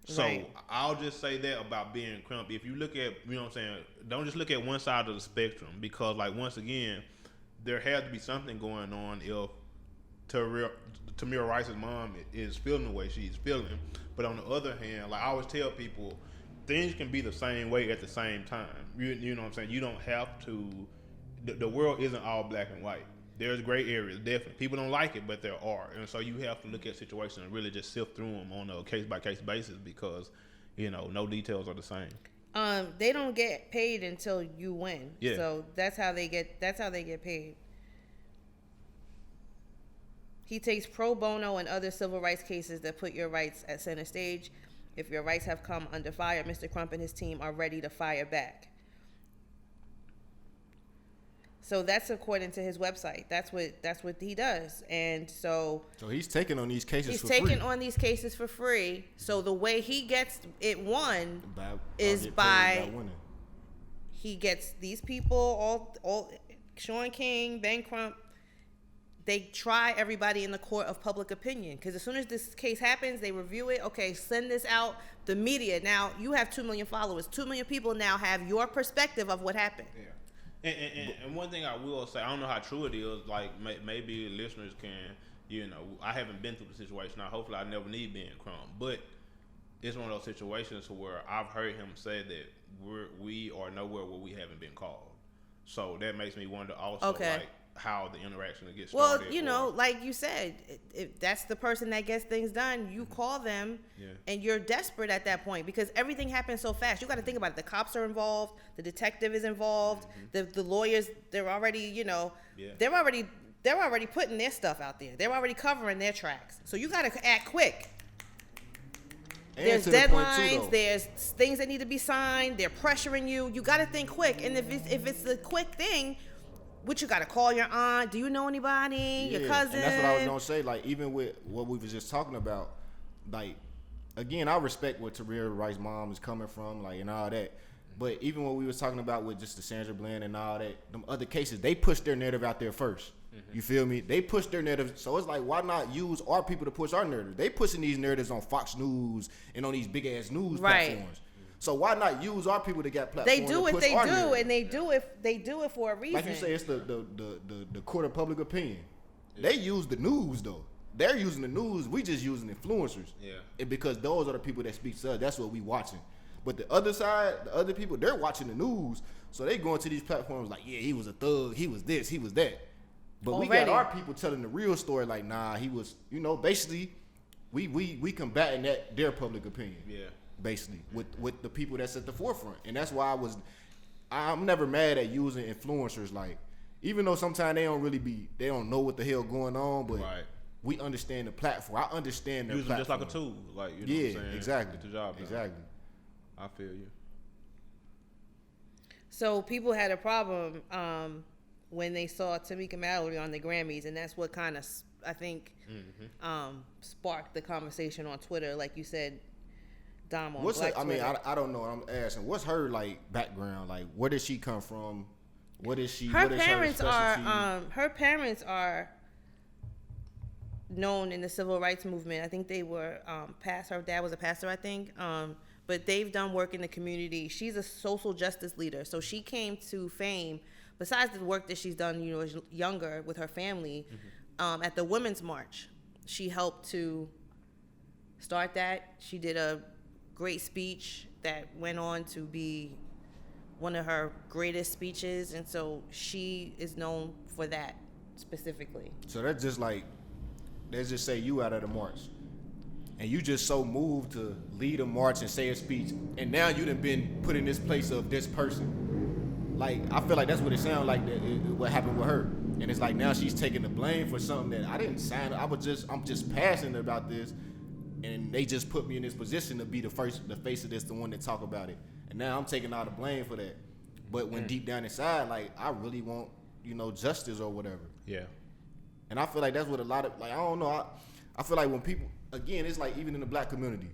So I'll just say that about being Crump. If you look at, you know what I'm saying, don't just look at one side of the spectrum, because like once again, there has to be something going on if Tamir Rice's mom is feeling the way she's feeling. But on the other hand, like I always tell people, things can be the same way at the same time. You know what I'm saying? You don't have to, the world isn't all black and white. There's gray areas, definitely. People don't like it, but there are. And so you have to look at situations and really just sift through them on a case-by-case basis, because, you know, no details are the same.
They don't get paid until you win.
Yeah.
So that's how they get paid. He takes pro bono and other civil rights cases that put your rights at center stage. If your rights have come under fire, Mr. Crump and his team are ready to fire back. So that's according to his website. That's what he does. And so
he's taking on these cases for free.
He's taking on these cases for free. So the way he gets it won is by winning. He gets these people, all Sean King, Ben Crump, they try everybody in the court of public opinion, because as soon as this case happens, they review it. Okay, send this out. The media, now you have 2 million followers. 2 million people now have your perspective of what happened.
Yeah. And one thing I will say, I don't know how true it is. Like maybe listeners can, you know, I haven't been through the situation. Now, hopefully, I never need Ben Crump, but it's one of those situations where I've heard him say that we are nowhere where we haven't been called. So that makes me wonder also, like, how the interaction gets started.
Well, you know, like you said, if that's the person that gets things done, you call them, and you're desperate at that point, because everything happens so fast. You got to think about it. The cops are involved, the detective is involved, the lawyers, they're already, you know, they're already putting their stuff out there. They're already covering their tracks. So you got to act quick. And there's deadlines, there's things that need to be signed, they're pressuring you. You got to think quick. And if it's the quick thing, what, you got to call your aunt? Do you know anybody? Your cousin?
And that's what I was going to say. Like, even with what we was just talking about, like, again, I respect where Tamir Rice's mom is coming from, like, and all that. But even what we was talking about with just the Sandra Bland and all that, them other cases, they pushed their narrative out there first. You feel me? They pushed their narrative. So it's like, why not use our people to push our narrative? They pushing these narratives on Fox News and on these big-ass news platforms. So why not use our people to get platforms?
They do what they do, and they do it for a reason.
Like you say, it's the court of public opinion. They use the news though. They're using the news. We just using influencers. Yeah. And because those are the people that speak to us. That's what we watching. But the other side, the other people, they're watching the news, so they going to these platforms like, yeah, he was a thug, he was this, he was that. But we got our people telling the real story like, nah, he was, basically, we combating their public opinion. Yeah. Basically, with the people that's at the forefront. And that's why I'm never mad at using influencers, like, even though sometimes they don't know what the hell going on, but we understand the platform. I understand the platform. Use them just like a tool, like, what I'm saying? Exactly. Get the job done. Exactly.
I feel you.
So people had a problem when they saw Tamika Mallory on the Grammys, and that's what kind of, I think, sparked the conversation on Twitter, like you said, Dom, on Black Twitter.
I don't know. I'm asking, what's her like background? Like, where did she come from? What is she?
Her parents are known in the civil rights movement. I think they were her dad was a pastor, I think. But they've done work in the community. She's a social justice leader. So she came to fame, besides the work that she's done, younger with her family, at the Women's March. She helped to start that. She did a great speech that went on to be one of her greatest speeches. And so she is known for that specifically.
So that's just like, let's just say you out of the march. And you just so moved to lead a march and say a speech, and now you done been put in this place of this person. Like, I feel like that's what it sounds like, what happened with her. And it's like now she's taking the blame for something that I didn't sign. I'm just passionate about this, and they just put me in this position to be the face of this, the one that talk about it. And now I'm taking all the blame for that. But when deep down inside, like, I really want, justice or whatever. Yeah. And I feel like that's what a lot of, like, I don't know. I feel like when people, again, it's like even in the black community,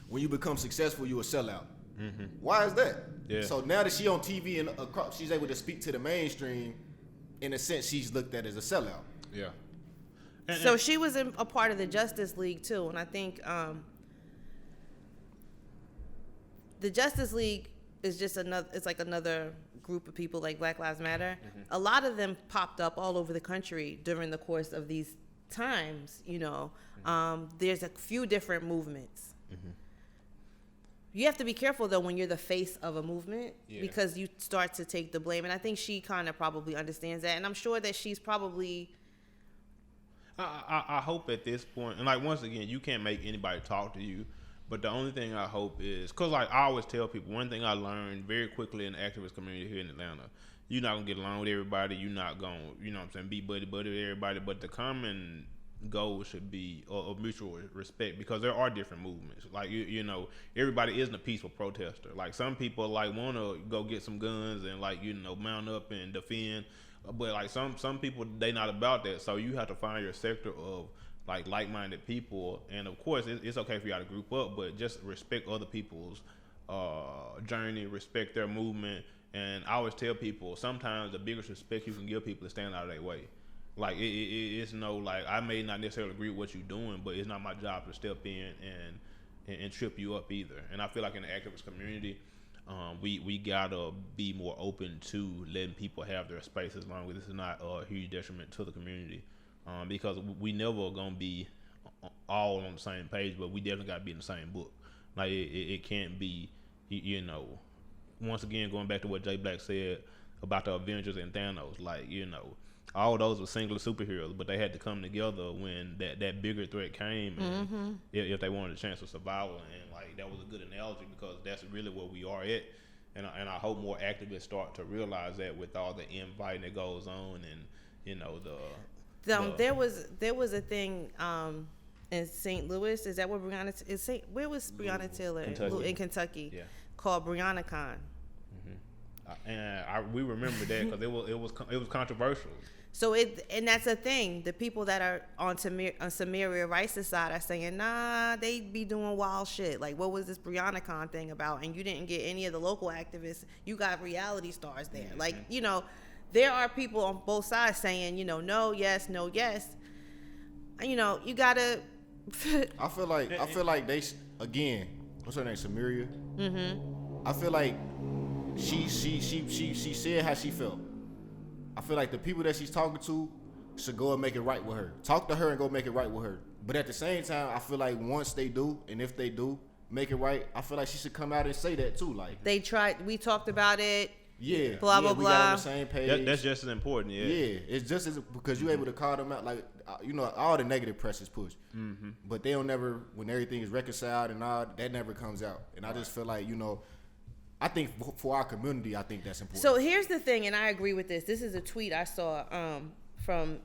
when you become successful, you a sellout. Mm-hmm. Why is that? Yeah. So now that she on TV and she's able to speak to the mainstream, in a sense, she's looked at as a sellout. Yeah.
So she was a part of the Justice League too, and I think the Justice League is just another group of people like Black Lives Matter. Mm-hmm. A lot of them popped up all over the country during the course of these times. There's a few different movements. Mm-hmm. You have to be careful though when you're the face of a movement, because you start to take the blame, and I think she kind of probably understands that, and I'm sure that she's probably.
I hope at this point, and like once again, you can't make anybody talk to you, but the only thing I hope is, because like I always tell people, one thing I learned very quickly in the activist community here in Atlanta, you're not gonna get along with everybody, you're not gonna, be buddy with everybody, but the common goal should be of mutual respect, because there are different movements. Like everybody isn't a peaceful protester. Like some people like want to go get some guns and like mount up and defend, but like some people, they not about that. So you have to find your sector of like-minded people, and of course it's okay for y'all to group up, but just respect other people's journey, respect their movement. And I always tell people, sometimes the biggest respect you can give people is stand out of their way. Like it's I may not necessarily agree with what you're doing, but it's not my job to step in and trip you up either. And I feel like in the activist community, we gotta be more open to letting people have their space, as long as this is not a huge detriment to the community. Because we never gonna be all on the same page, but we definitely gotta be in the same book. Like it can't be, once again, going back to what Jay Black said about the Avengers and Thanos, all of those were singular superheroes, but they had to come together when that bigger threat came, and if they wanted a chance of survival. And that was a good analogy, because that's really where we are at. And I hope more activists start to realize that with all the infighting that goes on, and
there was a thing in St. Louis. Is that where Breonna is? Where was Breonna Taylor? In Kentucky, called BreonnaCon.
And we remember that because it was controversial.
So and that's the thing. The people that are on Tamir Rice's side are saying, nah, they be doing wild shit. Like, what was this BreonnaCon thing about? And you didn't get any of the local activists. You got reality stars there. Mm-hmm. Like, there are people on both sides saying, no, yes, no, yes. You gotta.
I feel like they, again, what's her name, Samaria? Mm-hmm. I feel like she said how she felt. I feel like the people that she's talking to should go and make it right with her. Talk to her and go make it right with her. But at the same time, I feel like once they do, and if they do, make it right, I feel like she should come out and say that too. Like
they tried. We talked about it.
Yeah,
blah blah
we
blah.
got on the same page.
That's just as important. Yeah,
it's just as because you're able to call them out. Like all the negative press is pushed, but they don't never when everything is reconciled and all that never comes out. And I just feel like I think for our community, I think that's important.
So here's the thing, and I agree with this. This is a tweet I saw from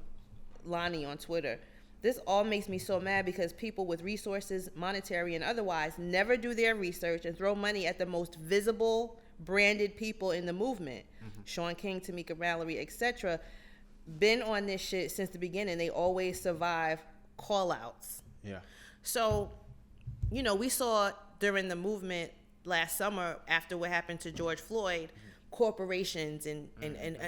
Lonnie on Twitter. This all makes me so mad because people with resources, monetary and otherwise, never do their research and throw money at the most visible, branded people in the movement. Sean King, Tamika Mallory, etc. Been on this shit since the beginning. They always survive call-outs.
Yeah.
So, we saw during the movement last summer after what happened to George Floyd, corporations and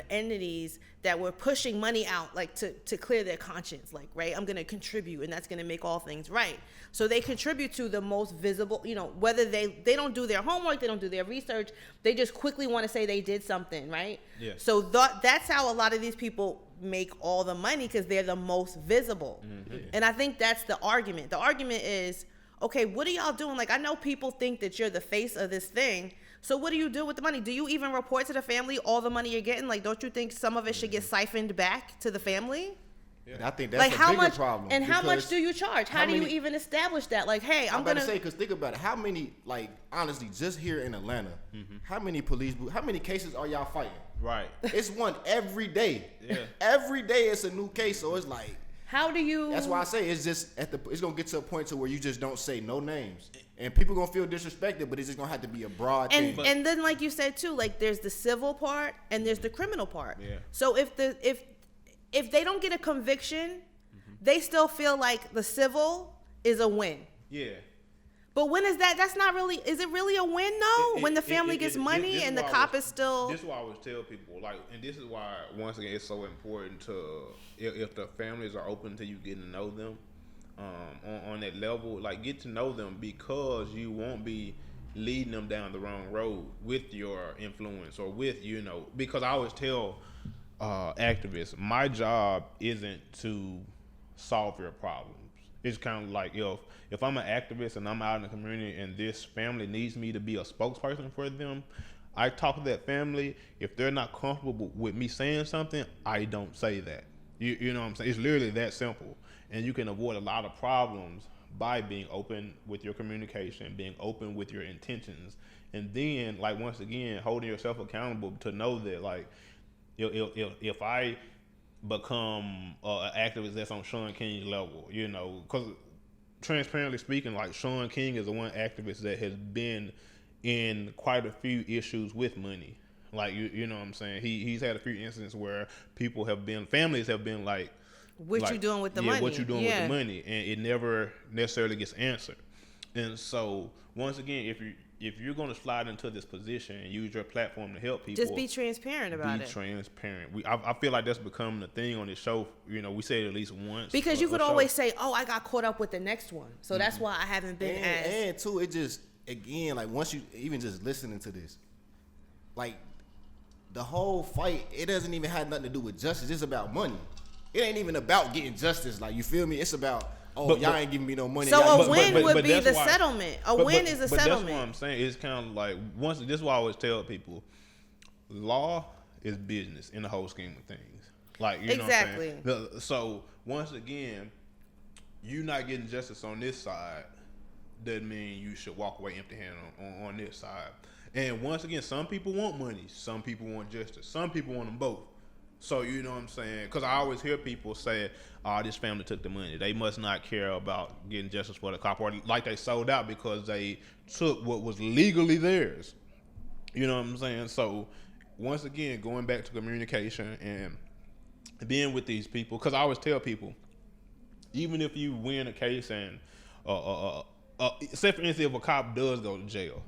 entities that were pushing money out like to clear their conscience, like, right, I'm going to contribute and that's going to make all things right. So they contribute to the most visible, whether they don't do their homework, they don't do their research, they just quickly want to say they did something, right?
Yeah.
So that's how a lot of these people make all the money, because they're the most visible. And I think that's the argument. The argument is, okay, what are y'all doing? Like, I know people think that you're the face of this thing. So what do you do with the money? Do you even report to the family all the money you're getting? Like, don't you think some of it should get siphoned back to the family?
Yeah. I think that's a bigger problem.
And how much do you charge? How do you even establish that? Like, hey, I'm going to
say, because think about it. How many, like, honestly, just here in Atlanta, how many cases are y'all fighting?
Right.
It's one every day.
Yeah.
Every day it's a new case. So it's like,
how do you?
That's why I say it's just it's gonna get to a point to where you just don't say no names, and people gonna feel disrespected, but it's just gonna have to be a broad thing.
And then, like you said too, like there's the civil part and there's the criminal part.
Yeah.
So if they don't get a conviction, they still feel like the civil is a win.
Yeah.
But when is that? That's not really. Is it really a win though? When the family gets money and the cop is still.
This is why I always tell people, like, and this is why once again it's so important to if the families are open to you getting to know them, on that level, like get to know them, because you won't be leading them down the wrong road with your influence or with because I always tell activists, my job isn't to solve your problems. It's kind of like if I'm an activist and I'm out in the community and this family needs me to be a spokesperson for them, I talk to that family. If they're not comfortable with me saying something, I don't say that. You know what I'm saying? It's literally that simple. And you can avoid a lot of problems by being open with your communication, being open with your intentions, and then, like, once again, holding yourself accountable to know that, like, if I become an activist that's on Sean King's level, because transparently speaking, like, Sean King is the one activist that has been in quite a few issues with money. Like, you know what I'm saying? He's had a few instances where families have been like,
what you doing with the money?
What you doing with the money? And it never necessarily gets answered. And so, once again, if you're going to slide into this position and use your platform to help people,
just be transparent about it.
Be transparent. I feel like that's becoming a thing on this show. We say it at least once.
Because you could always say, "Oh, I got caught up with the next one," so that's why I haven't been asked.
And too, it just again, like, once you even just listening to this, like, the whole fight, it doesn't even have nothing to do with justice. It's about money. It ain't even about getting justice. Like, you feel me? It's about, y'all ain't giving me no money.
So a win would be the settlement. A win is a settlement.
That's what I'm saying. It's kind of like, this is why I always tell people, law is business in the whole scheme of things. Like, you know what I'm saying? So once again, you not getting justice on this side doesn't mean you should walk away empty-handed on this side. And once again, some people want money, some people want justice, some people want them both. So, you know what I'm saying? Because I always hear people say, this family took the money. They must not care about getting justice for the cop, or like they sold out because they took what was legally theirs. You know what I'm saying? So, once again, going back to communication and being with these people, because I always tell people, even if you win a case and, say for instance, if a cop does go to jail,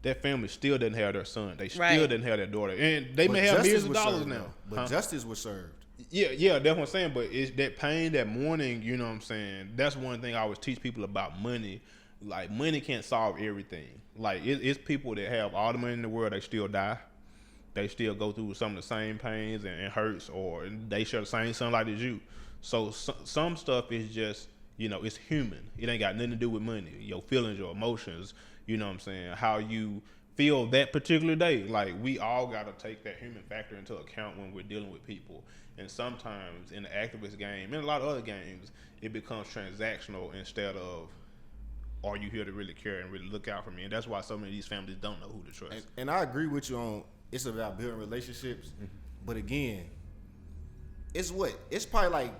that family still doesn't have their son. They still didn't have their daughter. And they may have millions of dollars now.
But justice was served.
Yeah, that's what I'm saying. But it's that pain, that mourning, you know what I'm saying? That's one thing I always teach people about money. Like, money can't solve everything. Like, it's people that have all the money in the world, they still die. They still go through some of the same pains and hurts, or they share the same sunlight as you. So some stuff is just, You know, it's human. It ain't got nothing to do with money. Your feelings, your emotions, you know what I'm saying, how you feel that particular day. Like, we all got to take that human factor into account when we're dealing with people. And sometimes in the activist game, and a lot of other games, it becomes transactional instead of, are you here to really care and really look out for me? And that's why so many of these families don't know who to trust.
And I agree with you on it's about building relationships. But again, it's probably like,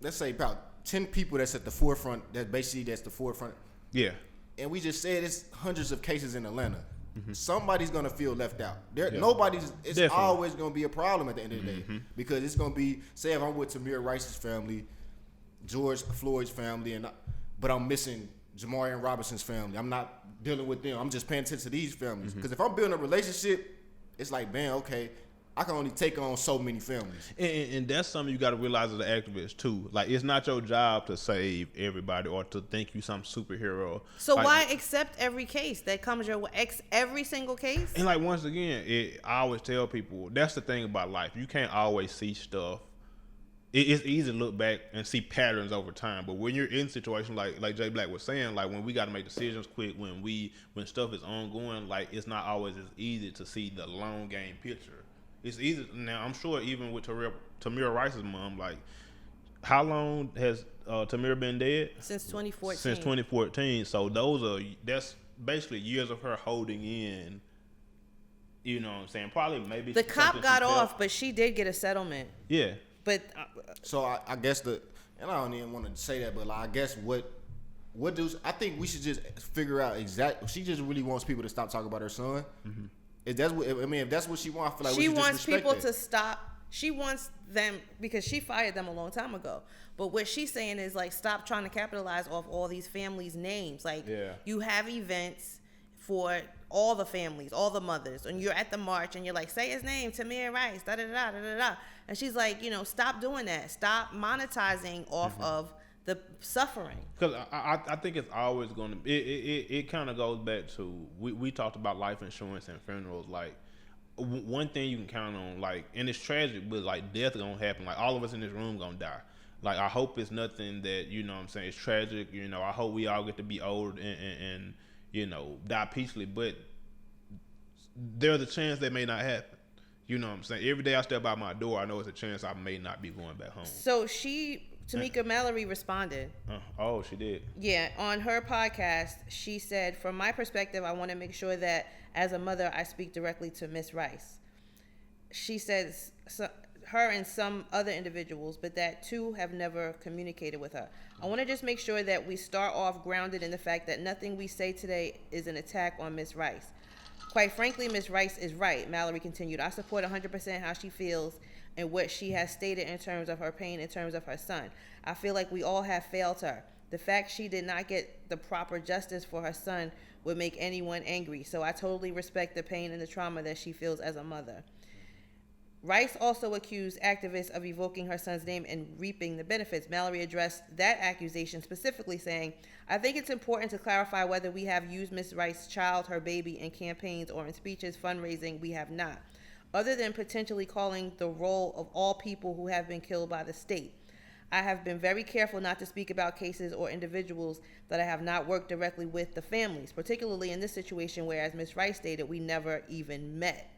let's say about 10 people that's at the forefront, that's the forefront.
Yeah.
And we just said it's hundreds of cases in Atlanta. Somebody's gonna feel left out. Nobody's. It's Definitely. Always gonna be a problem at the end of the day because it's gonna be. Say if I'm with Tamir Rice's family, George Floyd's family, but I'm missing Jabari and Robinson's family. I'm not dealing with them. I'm just paying attention to these families because if I'm building a relationship, it's like, man, okay, I can only take on so many families.
And that's something you got to realize as an activist too. Like, it's not your job to save everybody or to think you some superhero.
So
like,
why accept every case that comes your way? Every single case?
And like, once again, I always tell people, that's the thing about life. You can't always see stuff. It's easy to look back and see patterns over time. But when you're in situations like Jay Black was saying, like when we got to make decisions quick, when stuff is ongoing, like it's not always as easy to see the long game picture. It's easy now. I'm sure even with Tamir Rice's mom, like, how long has Tamir been dead?
Since 2014.
Since 2014. So that's basically years of her holding in. You know what I'm saying? Probably maybe
the cop got off, but she did get a settlement.
Yeah.
But
so I guess and I don't even want to say that, but like, I guess what I think we should just figure out exactly. She just really wants people to stop talking about her son. If that's what she wants, I feel like
she
we should
wants
just respect
people
that.
to stop. She wants them because she fired them a long time ago. But what she's saying is like, stop trying to capitalize off all these families' names. Like, you have events for all the families, all the mothers, and you're at the march and you're like, say his name, Tamir Rice, da da da da da da. And she's like, stop doing that. Stop monetizing off of the suffering.
Because I think it's always going to be, it kind of goes back to, we talked about life insurance and funerals. Like, one thing you can count on, like, and it's tragic, but like, death going to happen. Like, all of us in this room going to die. Like, I hope it's nothing that, you know what I'm saying, it's tragic. I hope we all get to be old and die peacefully. But there's a chance that may not happen. You know what I'm saying? Every day I step out my door, I know it's a chance I may not be going back home.
So Tamika Mallory responded.
Oh, she did?
Yeah. On her podcast, she said, from my perspective, I want to make sure that as a mother, I speak directly to Miss Rice. She says her and some other individuals, but that two have never communicated with her. I want to just make sure that we start off grounded in the fact that nothing we say today is an attack on Miss Rice. Quite frankly, Miss Rice is right, Mallory continued. I support 100% how she feels and what she has stated in terms of her pain, in terms of her son. I feel like we all have failed her. The fact she did not get the proper justice for her son would make anyone angry. So I totally respect the pain and the trauma that she feels as a mother. Rice also accused activists of evoking her son's name and reaping the benefits. Mallory addressed that accusation specifically saying, I think it's important to clarify whether we have used Ms. Rice's child, her baby, in campaigns or in speeches, fundraising. We have not. Other than potentially calling the role of all people who have been killed by the state. I have been very careful not to speak about cases or individuals that I have not worked directly with the families, particularly in this situation where, as Ms. Rice stated, we never even met.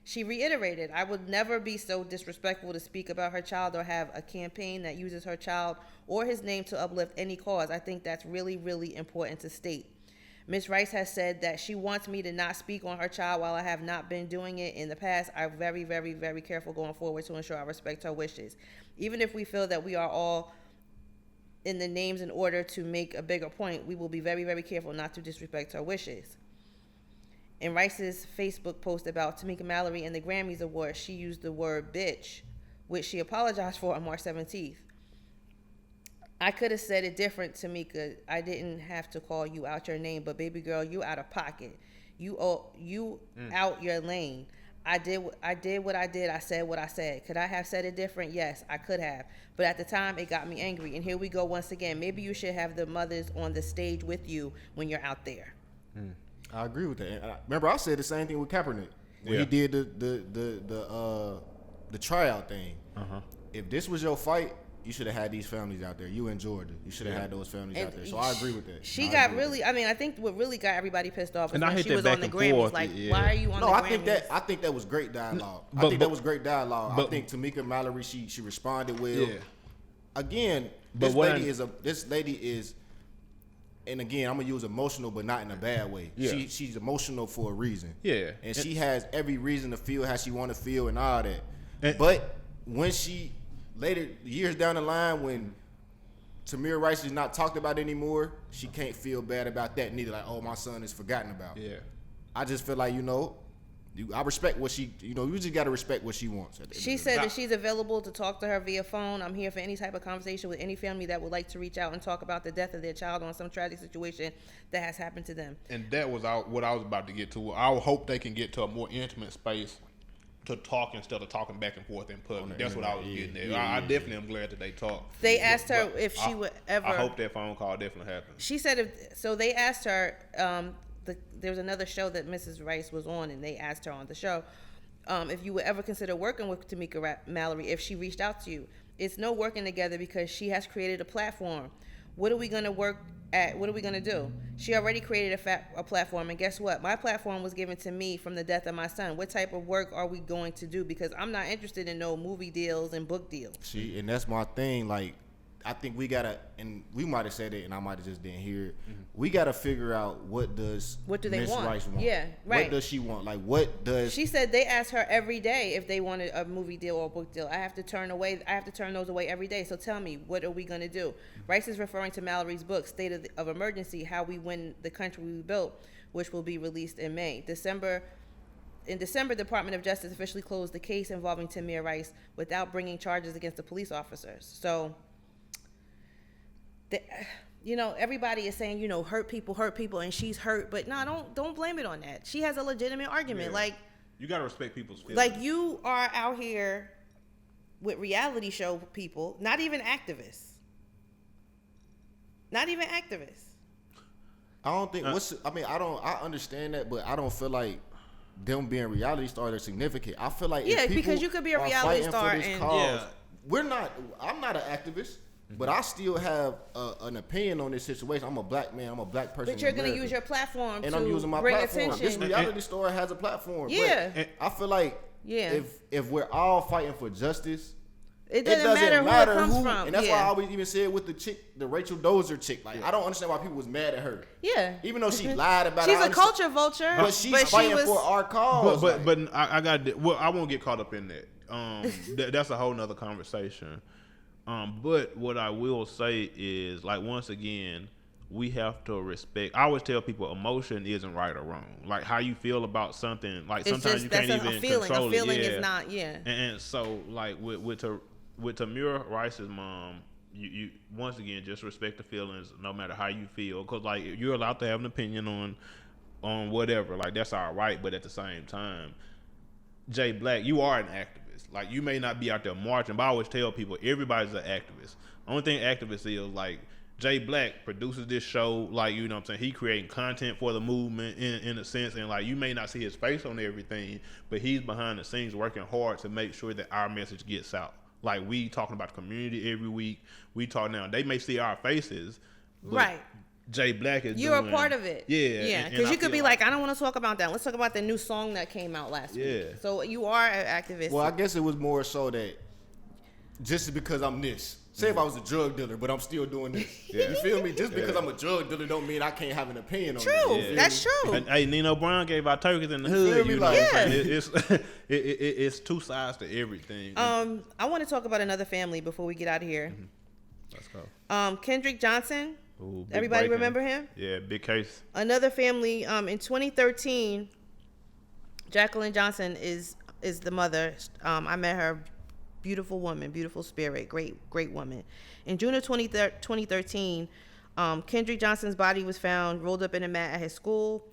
She reiterated, I would never be so disrespectful to speak about her child or have a campaign that uses her child or his name to uplift any cause. I think that's really, really important to state. Ms. Rice has said that she wants me to not speak on her child while I have not been doing it in the past. I'm very, very, very careful going forward to ensure I respect her wishes. Even if we feel that we are all in the names in order to make a bigger point, we will be very, very careful not to disrespect her wishes. In Rice's Facebook post about Tamika Mallory and the Grammys Award, she used the word bitch, which she apologized for on March 17th. I could have said it different, Tamika. I didn't have to call you out your name, but baby girl, you out of pocket. You out your lane. I did what I did. I said what I said. Could I have said it different? Yes, I could have. But at the time, it got me angry. And here we go once again. Maybe you should have the mothers on the stage with you when you're out there.
I agree with that. And remember, I said the same thing with Kaepernick when he did the tryout thing. If this was your fight, you should have had these families out there. You in Georgia, you should have had those families out there. So I agree with that.
She got really. I mean, I think what really got everybody pissed off was
And I
when
hate
she was
that
on the
back and
Grammys.
forth,
Like,
yeah.
why are you on the Grammys?
I think that was great dialogue.
I think
that was great dialogue.
But,
I think Tamika Mallory, she responded well.
Yeah.
Again, this lady is, and again, I'm gonna use emotional, but not in a bad way.
Yeah.
She's emotional for a reason.
Yeah.
And she has every reason to feel how she want to feel and all that. But when she later years down the line, when Tamir Rice is not talked about anymore, she can't feel bad about that neither. Like, oh, my son is forgotten about.
Yeah.
I just feel like, I respect what she, you just got to respect what she wants.
She said that she's available to talk to her via phone. I'm here for any type of conversation with any family that would like to reach out and talk about the death of their child or some tragic situation that has happened to them.
And that was what I was about to get to. I hope they can get to a more intimate space to talk instead of talking back and forth in public. That's what I was getting at. I definitely am glad that they talked.
They asked her if she would ever.
I hope that phone call definitely happened.
She said they asked her. There was another show that Mrs. Rice was on, and they asked her on the show if you would ever consider working with Tamika Mallory if she reached out to you. It's no working together because she has created a platform. What are we going to work at? What are we going to do? She already created a platform, and guess what? My platform was given to me from the death of my son. What type of work are we going to do? Because I'm not interested in no movie deals and book deals.
See, and that's my thing. Like, I think we gotta, and we might have said it, and I might have just didn't hear it. Mm-hmm. We gotta figure out what do they Miss
want?
Rice want?
Yeah, right.
What does she want? Like, what does
she said? They ask her every day if they wanted a movie deal or a book deal. I have to turn those away every day. So tell me, what are we gonna do? Rice is referring to Mallory's book, State of Emergency: How We Win the Country We Built, which will be released in May. In December, the Department of Justice officially closed the case involving Tamir Rice without bringing charges against the police officers. So. Everybody is saying, hurt people, and she's hurt. But no, don't blame it on that. She has a legitimate argument.
Yeah.
Like,
you gotta respect people's feelings.
Like, you are out here with reality show people, not even activists. Not even activists.
I don't think I understand that, but I don't feel like them being reality stars are significant. I feel like
because you could be a reality star and
I'm not an activist. But I still have an opinion on this situation. I'm a black man. I'm a black person.
But you're going to use your platform
and
to
I'm using my
bring
platform.
attention.
This reality star has a platform.
Yeah.
But I feel like if we're all fighting for justice,
it doesn't matter who it comes from.
And that's why I always even said with the chick, the Rachel Dozer chick, like I don't understand why people was mad at her.
Yeah.
Even though she lied about
it.
She's
a culture vulture.
But she's fighting for our cause.
But I won't get caught up in that. That's a whole nother conversation. But what I will say is, like, once again, we have to respect. I always tell people emotion isn't right or wrong. Like, how you feel about something, like, sometimes you can't even control it.
A feeling is not,
And so, like, with Tamir Rice's mom, you once again just respect the feelings, no matter how you feel, because like you're allowed to have an opinion on whatever. Like, that's all right, but at the same time, Jay Black, you are an activist. Like, you may not be out there marching, but I always tell people everybody's an activist. Only thing activist is, like, Jay Black produces this show, like, you know what I'm saying, he creating content for the movement in a sense, and like, you may not see his face on everything, but he's behind the scenes working hard to make sure that our message gets out. Like, we talking about the community every week. We talk now. They may see our faces, but
right.
Jay Black is
You're a part of it.
Yeah.
Because you could be like, I don't want to talk about that. Let's talk about the new song that came out last week. So you are an activist.
Well, I guess it was more so that just because I'm this. Say if I was a drug dealer, but I'm still doing this. You feel me? Just because I'm a drug dealer don't mean I can't have an opinion on it.
True. That's true.
And, hey, Nino Brown gave out turkeys in the hood. You know what I'm saying? It's two sides to everything.
I want to talk about another family before we get out of here.
Let's go.
Kendrick Johnson.
Ooh,
everybody remember him?
Yeah, big case.
Another family. In 2013, Jacqueline Johnson is the mother. I met her. Beautiful woman, beautiful spirit, great woman. In June of 2013, Kendrick Johnson's body was found rolled up in a mat at his school.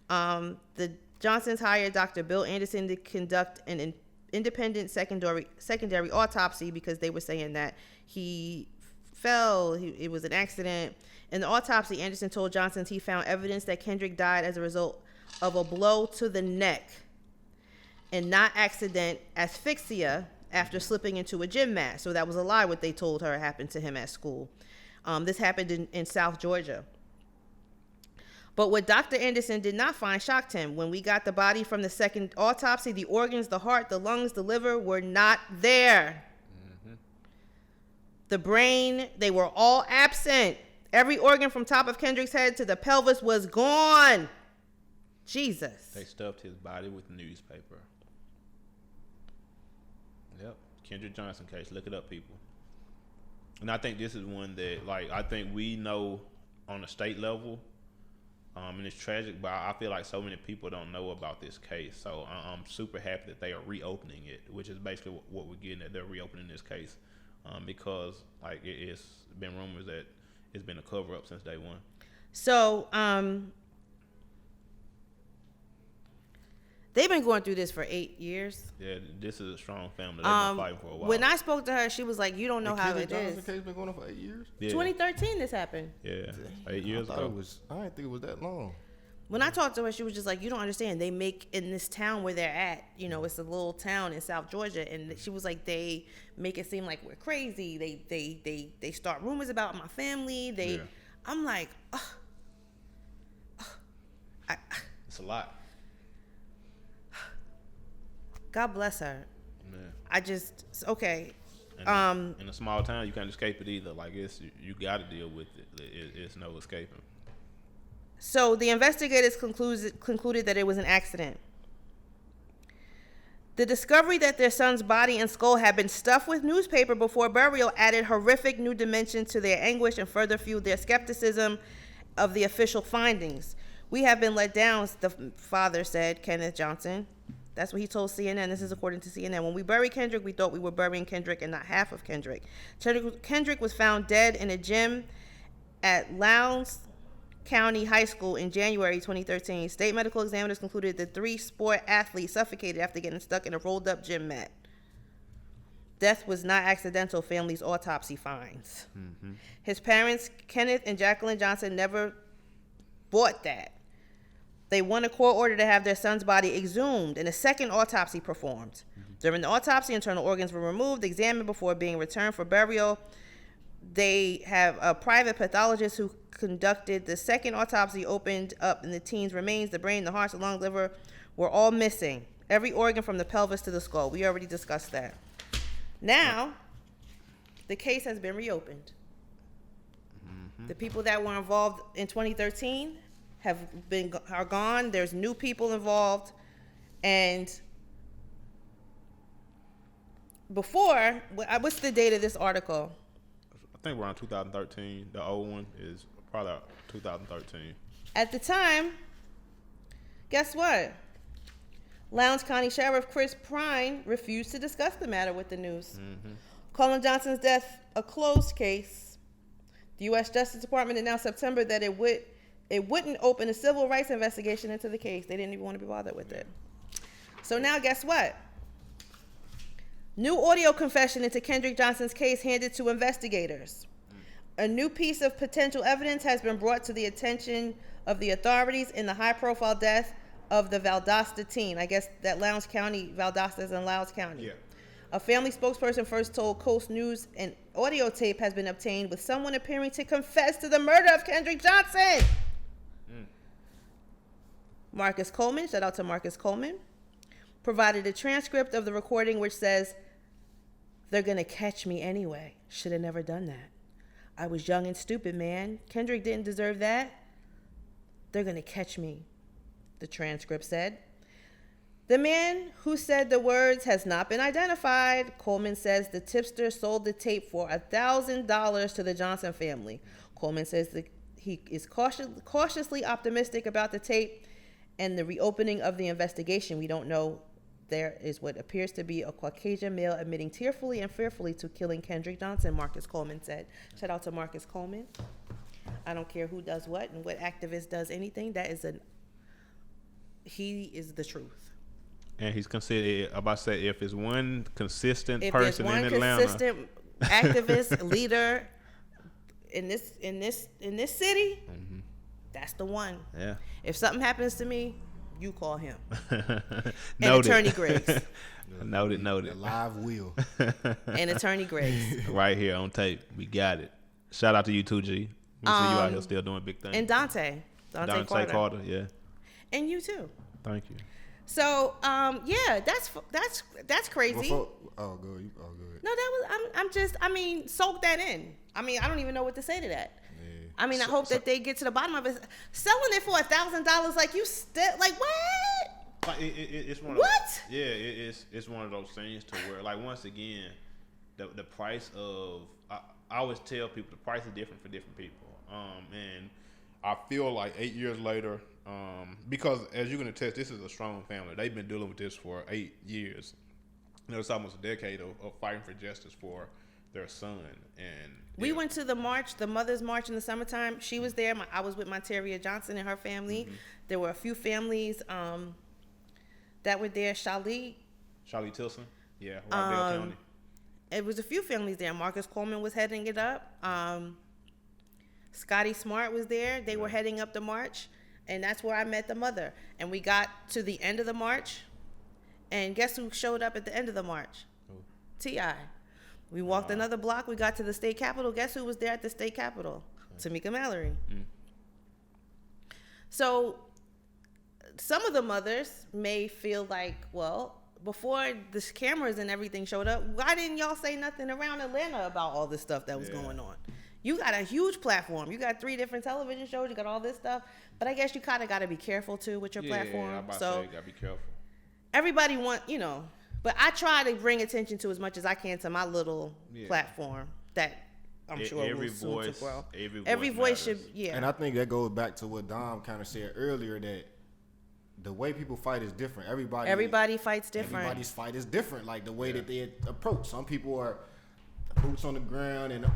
The Johnsons hired Dr. Bill Anderson to conduct an independent secondary autopsy because they were saying that he fell, it was an accident. In the autopsy, Anderson told Johnsons he found evidence that Kendrick died as a result of a blow to the neck and not asphyxia after slipping into a gym mat. So that was a lie what they told her happened to him at school. This happened in South Georgia. But what Dr. Anderson did not find shocked him. When we got the body from the second autopsy, the organs, the heart, the lungs, the liver were not there. Mm-hmm. The brain, they were all absent. Every organ from top of Kendrick's head to the pelvis was gone. Jesus.
They stuffed his body with newspaper. Yep. Kendrick Johnson case. Look it up, people. And I think this is one that, like, I think we know on a state level, and it's tragic, but I feel like so many people don't know about this case. So I'm super happy that they are reopening it, which is basically what we're getting at. They're reopening this case because, like, it's been rumors that it's been a cover-up since day one.
So, they've been going through this for 8 years.
Yeah, this is a strong family. They've been fighting for a while.
When I spoke to her, she was like, "You don't know how it is."
The case been going on for 8 years.
Yeah.
2013, this happened.
Yeah, 8 years ago.
I didn't think it was that long.
When I talked to her, she was just like, "You don't understand. They make in this town where they're at. You know, it's a little town in South Georgia, and she was like, they make it seem like we're crazy. They start rumors about my family. I'm like,
It's a lot.
God bless her.
Yeah.
I just okay.
In a small town, you can't escape it either. Like you got to deal with it. It's no escaping.
So the investigators concluded that it was an accident. The discovery that their son's body and skull had been stuffed with newspaper before burial added horrific new dimension to their anguish and further fueled their skepticism of the official findings. We have been let down, the father said, Kenneth Johnson. That's what he told CNN. This is according to CNN. When we buried Kendrick, we thought we were burying Kendrick and not half of Kendrick. Kendrick was found dead in a gym at Lowndes County High School in January 2013. State medical examiners concluded the 3 sport athletes suffocated after getting stuck in a rolled-up gym mat. Death was not accidental, family's autopsy finds. Mm-hmm. His parents, Kenneth and Jacqueline Johnson, never bought that. They won a court order to have their son's body exhumed and a second autopsy performed. Mm-hmm. During the autopsy, internal organs were removed, examined before being returned for burial. They have a private pathologist who conducted the second autopsy, opened up in the teen's remains. The brain, the heart, the lung, liver were all missing. Every organ from the pelvis to the skull. We already discussed that. Now, the case has been reopened. Mm-hmm. The people that were involved in 2013 are gone. There's new people involved. And before, what's the date of this article?
I think around 2013. The old one is probably 2013.
At the time, guess what? Lowndes County Sheriff Chris Prine refused to discuss the matter with the news. Mm-hmm. Calling Johnson's death a closed case. The U.S. Justice Department announced September that it wouldn't open a civil rights investigation into the case. They didn't even want to be bothered with it. So now guess what? New audio confession into Kendrick Johnson's case handed to investigators. A new piece of potential evidence has been brought to the attention of the authorities in the high-profile death of the Valdosta teen. I guess that Lowndes County, Valdosta is in Lowndes County. Yeah. A family spokesperson first told Coast News an audio tape has been obtained with someone appearing to confess to the murder of Kendrick Johnson. Marcus Coleman, shout out to Marcus Coleman, provided a transcript of the recording which says, "They're going to catch me anyway. Should have never done that. I was young and stupid, man. Kendrick didn't deserve that. They're going to catch me," the transcript said. The man who said the words has not been identified. Coleman says the tipster sold the tape for $1,000 to the Johnson family. Coleman says that he is cautiously optimistic about the tape and the reopening of the investigation. We don't know. There is what appears to be a Caucasian male admitting tearfully and fearfully to killing Kendrick Johnson, Marcus Coleman said. Shout out to Marcus Coleman. I don't care who does what and what activist does anything. He is the truth.
And he's considered, I'm about to say, if it's one consistent person in Atlanta.
If there's one consistent activist, leader in this city, mm-hmm. That's the one.
Yeah.
If something happens to me, you call him.
And
Attorney Griggs.
Noted.
The live wheel.
And Attorney Grace.
Right here on tape. We got it. Shout out to you too, G. We see you out here still doing big things.
And Dante Carter.
Yeah.
And you too.
Thank you.
So, yeah, that's crazy.
Go ahead.
No, I mean, soak that in. I mean, I don't even know what to say to that. Yeah. I mean, I hope that they get to the bottom of it. Selling it for $1,000, like you still, like what?
Like it's one of
what?
It's one of those things to where, like, once again, the price of I always tell people the price is different for different people. And I feel like 8 years later, because as you can attest, this is a strong family. They've been dealing with this for 8 years. You know, it's almost a decade of fighting for justice for their son. And
we went to the march, the Mother's March in the summertime. She was there. I was with Monteria Johnson and her family. Mm-hmm. There were a few families that were there. Charlie
Tilson, yeah, Rockdale County.
It was a few families there. Marcus Coleman was heading it up. Scotty Smart was there. They were heading up the march, and that's where I met the mother. And we got to the end of the march, and guess who showed up at the end of the march? T.I. We walked another block. We got to the state capitol. Guess who was there at the state capitol? Tamika Mallory. So some of the mothers may feel like, well, before the cameras and everything showed up, why didn't y'all say nothing around Atlanta about all this stuff that was going on? You got a huge platform. You got 3 different television shows. You got all this stuff. But I guess you kind of got to be careful, too, with your platform.
Yeah, I'm about to say you got to be careful.
Everybody but I try to bring attention to as much as I can to my little platform that I'm sure will soon to grow. Every voice should,
And I think that goes back to what Dom kind of said earlier, that the way people fight is different. Everybody fights different. Everybody's fight is different. Like the way that they approach. Some people are boots on the ground, and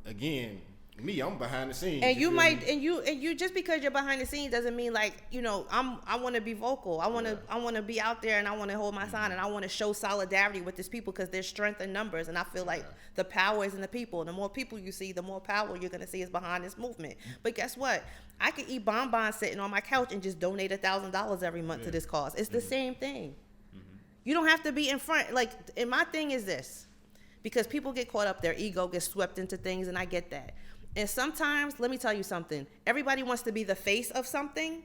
again, me, I'm behind the scenes.
And you just because you're behind the scenes doesn't mean like, I want to be vocal. I want to be out there, and I want to hold my sign, and I want to show solidarity with these people because there's strength in numbers, and I feel like the power is in the people. And the more people you see, the more power you're going to see is behind this movement. But guess what? I could eat bonbons sitting on my couch and just donate $1,000 every month to this cause. It's the same thing. You don't have to be in front. Like, and my thing is this, because people get caught up, their ego gets swept into things, and I get that. And sometimes, let me tell you something. Everybody wants to be the face of something,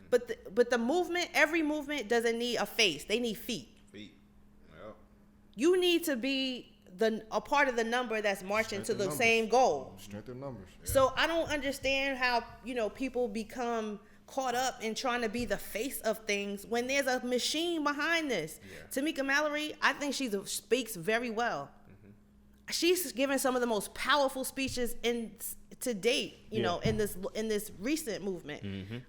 but the movement, every movement doesn't need a face. They need feet. Yep. You need to be a part of the number that's marching to the same goal.
Strength of numbers.
Yeah. So I don't understand how people become caught up in trying to be the face of things when there's a machine behind this. Yeah. Tamika Mallory, I think she speaks very well. She's given some of the most powerful speeches to date, in this recent movement.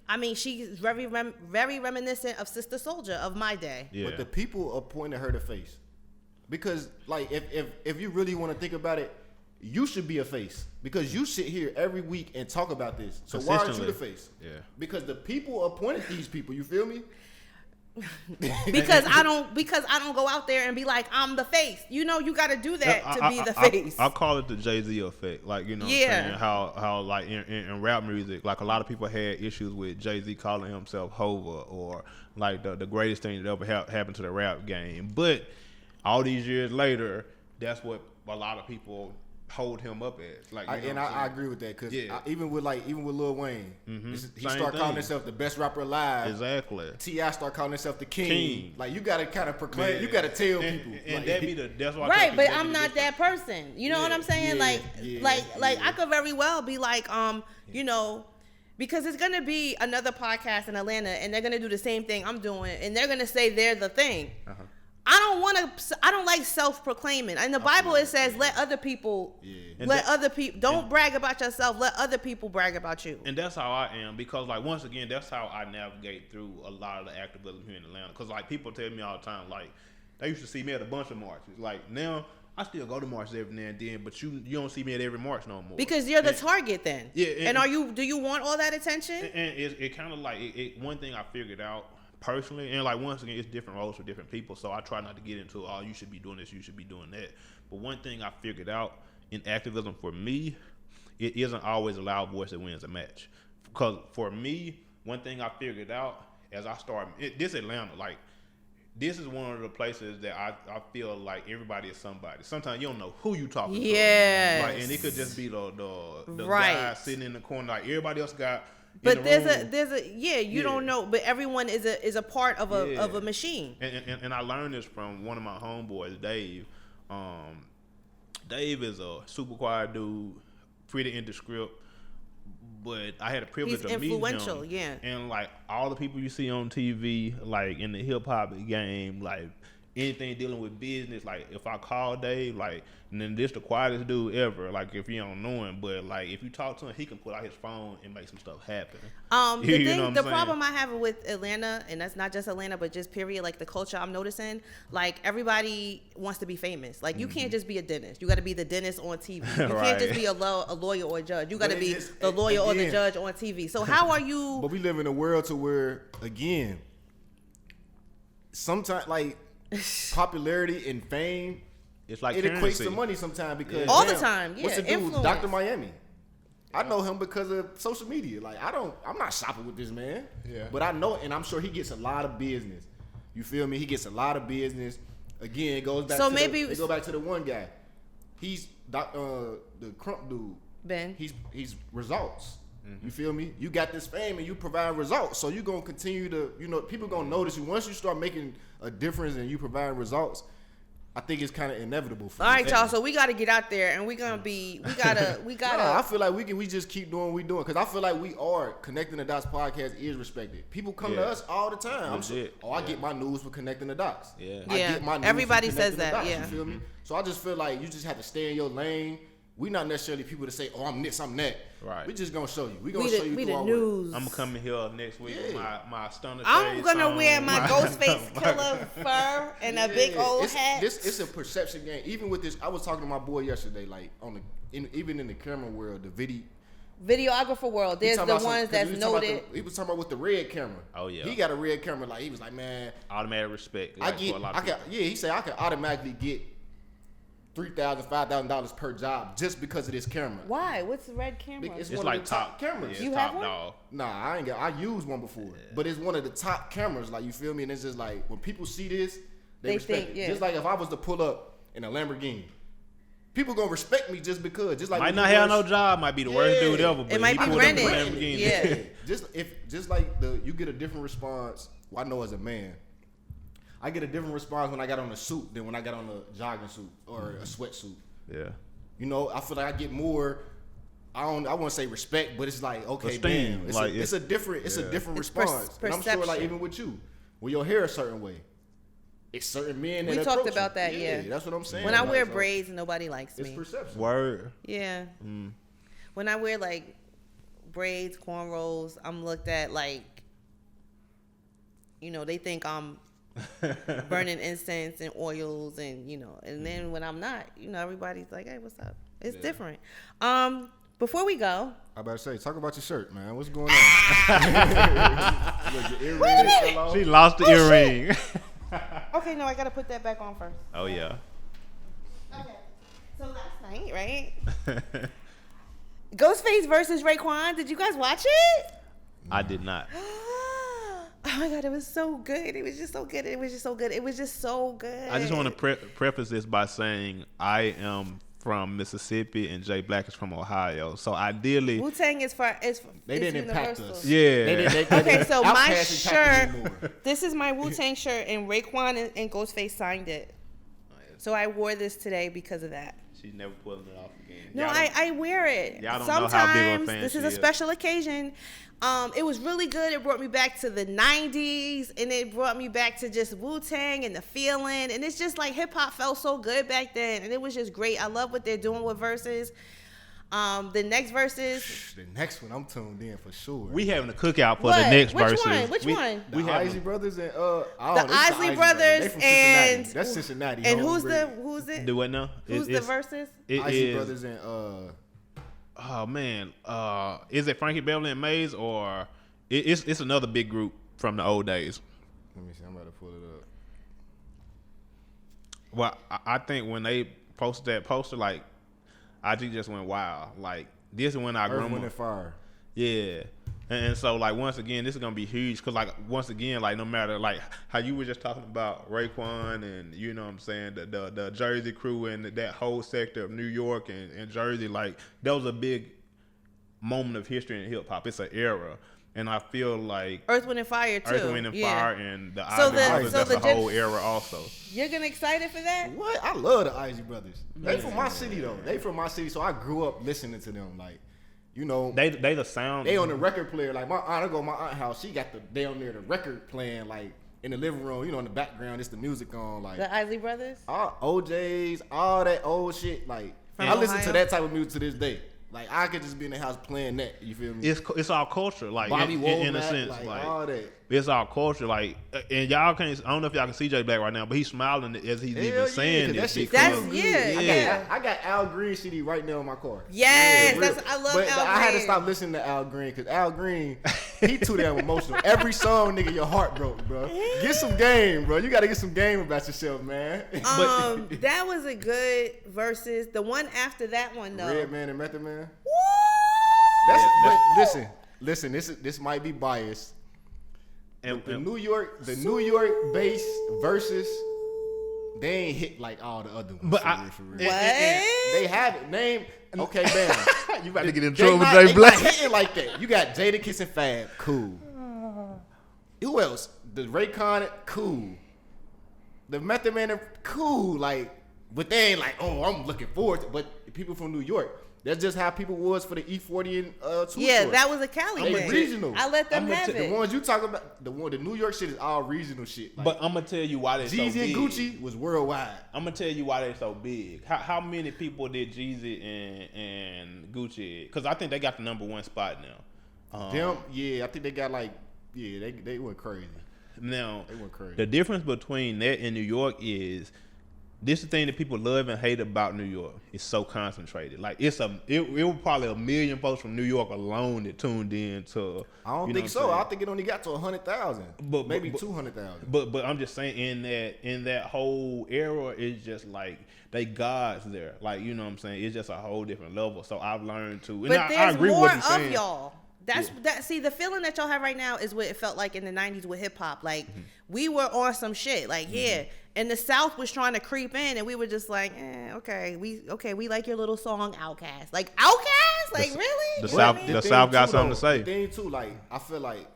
I mean, she's very reminiscent of Sister Soldier of my day.
Yeah. But the people appointed her to face, because like if you really want to think about it, you should be a face because you sit here every week and talk about this. So why aren't you the face? Yeah. Because the people appointed these people. You feel me?
because I don't go out there and be like, I'm the face. You got to do that to be the face.
I call it the Jay-Z effect. Like, saying how like in rap music, like a lot of people had issues with Jay-Z calling himself Hova or like the greatest thing that ever happened to the rap game. But all these years later, that's what a lot of people hold him up as. Like,
I agree with that because even with Lil Wayne, he started calling himself the best rapper alive.
Exactly.
T.I. started calling himself the king. Like, you gotta kind of proclaim. You gotta tell people.
And that's why.
Right, but I'm not that person. You know what I'm saying? Like I could very well be like, because it's gonna be another podcast in Atlanta, and they're gonna do the same thing I'm doing, and they're gonna say they're the thing. I don't like self-proclaiming. In the Bible, it says, let other people, don't brag about yourself. Let other people brag about you.
And that's how I am, because like, once again, that's how I navigate through a lot of the activism here in Atlanta. Because like, people tell me all the time, like, they used to see me at a bunch of marches. Like, now, I still go to marches every now and then, but you don't see me at every march no more.
Because you're the target then. Yeah. And do you want all that attention?
And it kind of like, one thing I figured out, personally, and like, once again, it's different roles for different people, so I try not to get into you should be doing this, you should be doing that. But one thing I figured out in activism for me, it isn't always a loud voice that wins a match. Because for me, one thing I figured out as I started this Atlanta, like, this is one of the places that I feel like everybody is somebody. Sometimes you don't know who you talking to.
Yes.
Like, and it could just be the
right.
guy sitting in the corner. Like everybody else got.
But there's a you don't know. But everyone is a part of a machine.
And I learned this from one of my homeboys, Dave. Dave is a super quiet dude, pretty into script. But I had the privilege of meeting him.
Yeah.
And like all the people you see on TV, like in the hip hop game, like anything dealing with business, like if I call Dave, like, and then this the quietest dude ever, like if you don't know him, but like if you talk to him, he can pull out his phone and make some stuff happen.
The problem I have with Atlanta, and that's not just Atlanta, but just period, like the culture I'm noticing, like everybody wants to be famous. Like you can't just be a dentist. You got to be the dentist on TV. You can't just be a lawyer or a judge. You got to be the lawyer or the judge on TV. So how are you?
But we live in a world to where, again, sometimes like popularity and fame,
it's like
it
currency.
equates to money sometimes because
all the time. Yeah,
what's the dude?
influence.
Dr. Miami. I know him because of social media. Like I'm not shopping with this man.
Yeah.
But I know, and I'm sure he gets a lot of business. You feel me? He gets a lot of business. Again, it goes back.
So
to
maybe
go back to the one guy. He's the Crump dude.
Ben.
He's results. You feel me? You got this fame and you provide results. So you're going to continue to, people going to notice you. Once you start making a difference and you provide results, I think it's kind of inevitable for
all right, y'all. So we got to get out there and we gotta.
I feel like we just keep doing what we doing. Because I feel like we are. Connecting the Dots podcast is respected. People come to us all the time. I get my news for Connecting the Dots.
Yeah.
I get my news
Everybody
from
says
Connecting the
that.
Dots,
Yeah.
You feel me? So I just feel like you just have to stay in your lane. We not necessarily people to say, "Oh, I'm this, I'm that."
Right.
We just gonna show you. We gonna show you
we
through
the
our
news.
work.
I'm gonna come in here next week with my stunner.
I'm gonna wear my Ghostface
my-
Killer fur and a big old hat.
It's a perception game. Even with this, I was talking to my boy yesterday. Like even in the camera world, the
videographer world. There's the ones that's noted.
He was talking about with the red camera.
Oh yeah.
He got a red camera. Like he was like, man,
automatic respect.
He said I can automatically get $3,000, $5,000 per job just because of this camera.
Why? What's the red camera?
It's
It's
one
like
of the top cameras.
Yeah,
You
top
have one?
dog.
Nah, I used one before, but it's one of the top cameras. Like you feel me? And it's just like when people see this, they respect
think,
it.
yeah.
Just like if I was to pull up in a Lamborghini, people gonna respect me just because. Just like
Might not have no job. Might be the worst dude ever. But
It might
he
be
pulled up in
rented.
Lamborghini.
Yeah.
just like you get a different response. Well, I know as a man, I get a different response when I got on a suit than when I got on a jogging suit or a sweatsuit.
Yeah.
You know, I feel like I get more. I want to say respect, but it's like okay,
Esteem.
damn,
Like,
it's a different
It's
response. And I'm sure, like
perception.
even with you, when your hair a certain way, it's certain men that
We talked
approach
about
you.
that, yeah.
That's what I'm saying.
When I
Like,
wear
so
braids, nobody likes
it's
me.
perception.
Word.
Yeah. When I wear like braids, cornrows, I'm looked at like, they think I'm burning incense and oils and, and then when I'm not, everybody's like, hey, what's up? It's different. Before we go.
I about to say, talk about your shirt, man. What's going on? Look, your
Wait a
earrings
minute.
fell off.
She lost the earring.
Okay, no, I got to put that back on first.
Oh yeah.
Okay. So last night, right? Ghostface versus Raekwon. Did you guys watch it?
I did not.
Oh my God, it was so good. It was just so good. It was just so good. It was just so good.
I just want to preface this by saying I am from Mississippi and Jay Black is from Ohio. So ideally,
Wu-Tang is
They didn't impact
universal.
us.
yeah.
They
Okay, so my
Outkast impacted me
shirt,
more.
this is my Wu-Tang shirt, and Raekwon and Ghostface signed it. So I wore this today because of that.
She's never pulling it off again.
No,
Y'all
I wear it.
y'all don't
Sometimes
know how big of a fan
this
she
is a
is.
special occasion. It was really good. It brought me back to the 90s, and it brought me back to just Wu-Tang and the feeling. And it's just like hip-hop felt so good back then, and it was just great. I love what they're doing with Versus. The next Versus.
The next one, I'm tuned in for sure.
We having a cookout for
What?
the next
Which
verses.
one? Which one?
The
We have
Isley Brothers and
The
this is
Isley
They
Brothers
from
and
Cincinnati. That's Cincinnati.
And
homebred.
who's it?
Do it now.
Who's the Versus?
It
Isley
is.
Brothers and
Oh man. Is it Frankie Beverly and Maze or it's another big group from the old days?
let me see. I'm about to pull it up.
Well, I think when they posted that poster, like, IG just went wild. Like, this is when I
Earth,
grandma.
Wind and Fire.
Yeah. And so, like, once again, this is gonna be huge because, like, once again, like, no matter like how you were just talking about Raekwon and you know what I'm saying, the Jersey crew and that whole sector of New York and Jersey, like, that was a big moment of history in hip hop. It's an era, and I feel like
Earth, Wind, and Fire too.
Earth, Wind, and Fire, and the
So
Isley Brothers.
so
That's a whole era also.
You're getting excited for that?
What? I love the Isley Brothers. They from my city though. They from my city, so I grew up listening to them. Like, you know,
They the sound.
they on the record player. Like my aunt, I go to my aunt's house. She got the down there the record playing like in the living room. You know, in the background, it's the music on. Like
The Isley Brothers?
all OJ's, all that old shit. Like
From
I listen
Ohio?
to that type of music to this day. Like I could just be in the house playing that. You feel me?
It's our culture, like
Bobby
in a
Womack,
sense,
like all that.
It's our culture, like, and y'all can't. I don't know if y'all can see Jay Black right now, but he's smiling as he's
Hell
even
yeah,
saying
'cause
this.
that shit
That's-
feel good.
yeah.
I got Al Green CD right now in my car.
Yes,
Yeah, real.
I love
but
Al
I had to
Green.
stop listening to Al Green because Al Green, he too damn emotional. Every song, nigga, your heart broke, bro. Get some game, bro. You got to get some game about yourself, man.
That was a good versus. The one after that one though.
Red Man and Method Man.
Woo!
But listen. This might be biased.
And
The New York bass versus, they ain't hit like all the other ones.
But
for real.
What?
They have it. Name. Okay, bam.
you about to get in
They
trouble with
not,
Jay
they
Black.
not hitting like that. You got Jada Kiss and Fab, cool. Who else? The Raycon, cool. The Method Man, cool. Like, but they ain't like, oh, I'm looking forward to. But people from New York, that's just how people was for the E40 and Too
Yeah,
Short.
that was a Cali
They
thing.
regional.
I let them
I'ma
have
The
it.
ones you talk about, the New York shit is all regional shit. Like,
But I'm gonna tell you why they so
Jeezy
big.
and Gucci was worldwide.
I'm gonna tell you why they so big. How many people did Jeezy and Gucci? Because I think they got the #1 spot now.
Them, yeah, I think they got like, yeah, they went crazy.
Now,
They went crazy.
the difference between that and New York is this is the thing that people love and hate about New York. It's so concentrated. Like it was probably 1 million folks from New York alone that tuned in to.
I don't
you know
think
what
so.
I'm
I
saying?
think it only got to 100,000,
But-
maybe
but-
200,000.
But I'm just saying in that whole era, it's just like they gods there. Like, you know what I'm saying? It's just a whole different level. So I've learned to. And
But
I
there's
agree with
more
what you're
of
saying.
y'all. That's that. See, the feeling that y'all have right now is what it felt like in the '90s with hip hop. Like we were on some shit. Like yeah, and the South was trying to creep in, and we were just like, okay, we like your little song, Outkast. Like Outkast, like really?
the
You know what
South-
I mean?
the
thing
South got
too,
something to say.
The thing too, like I feel like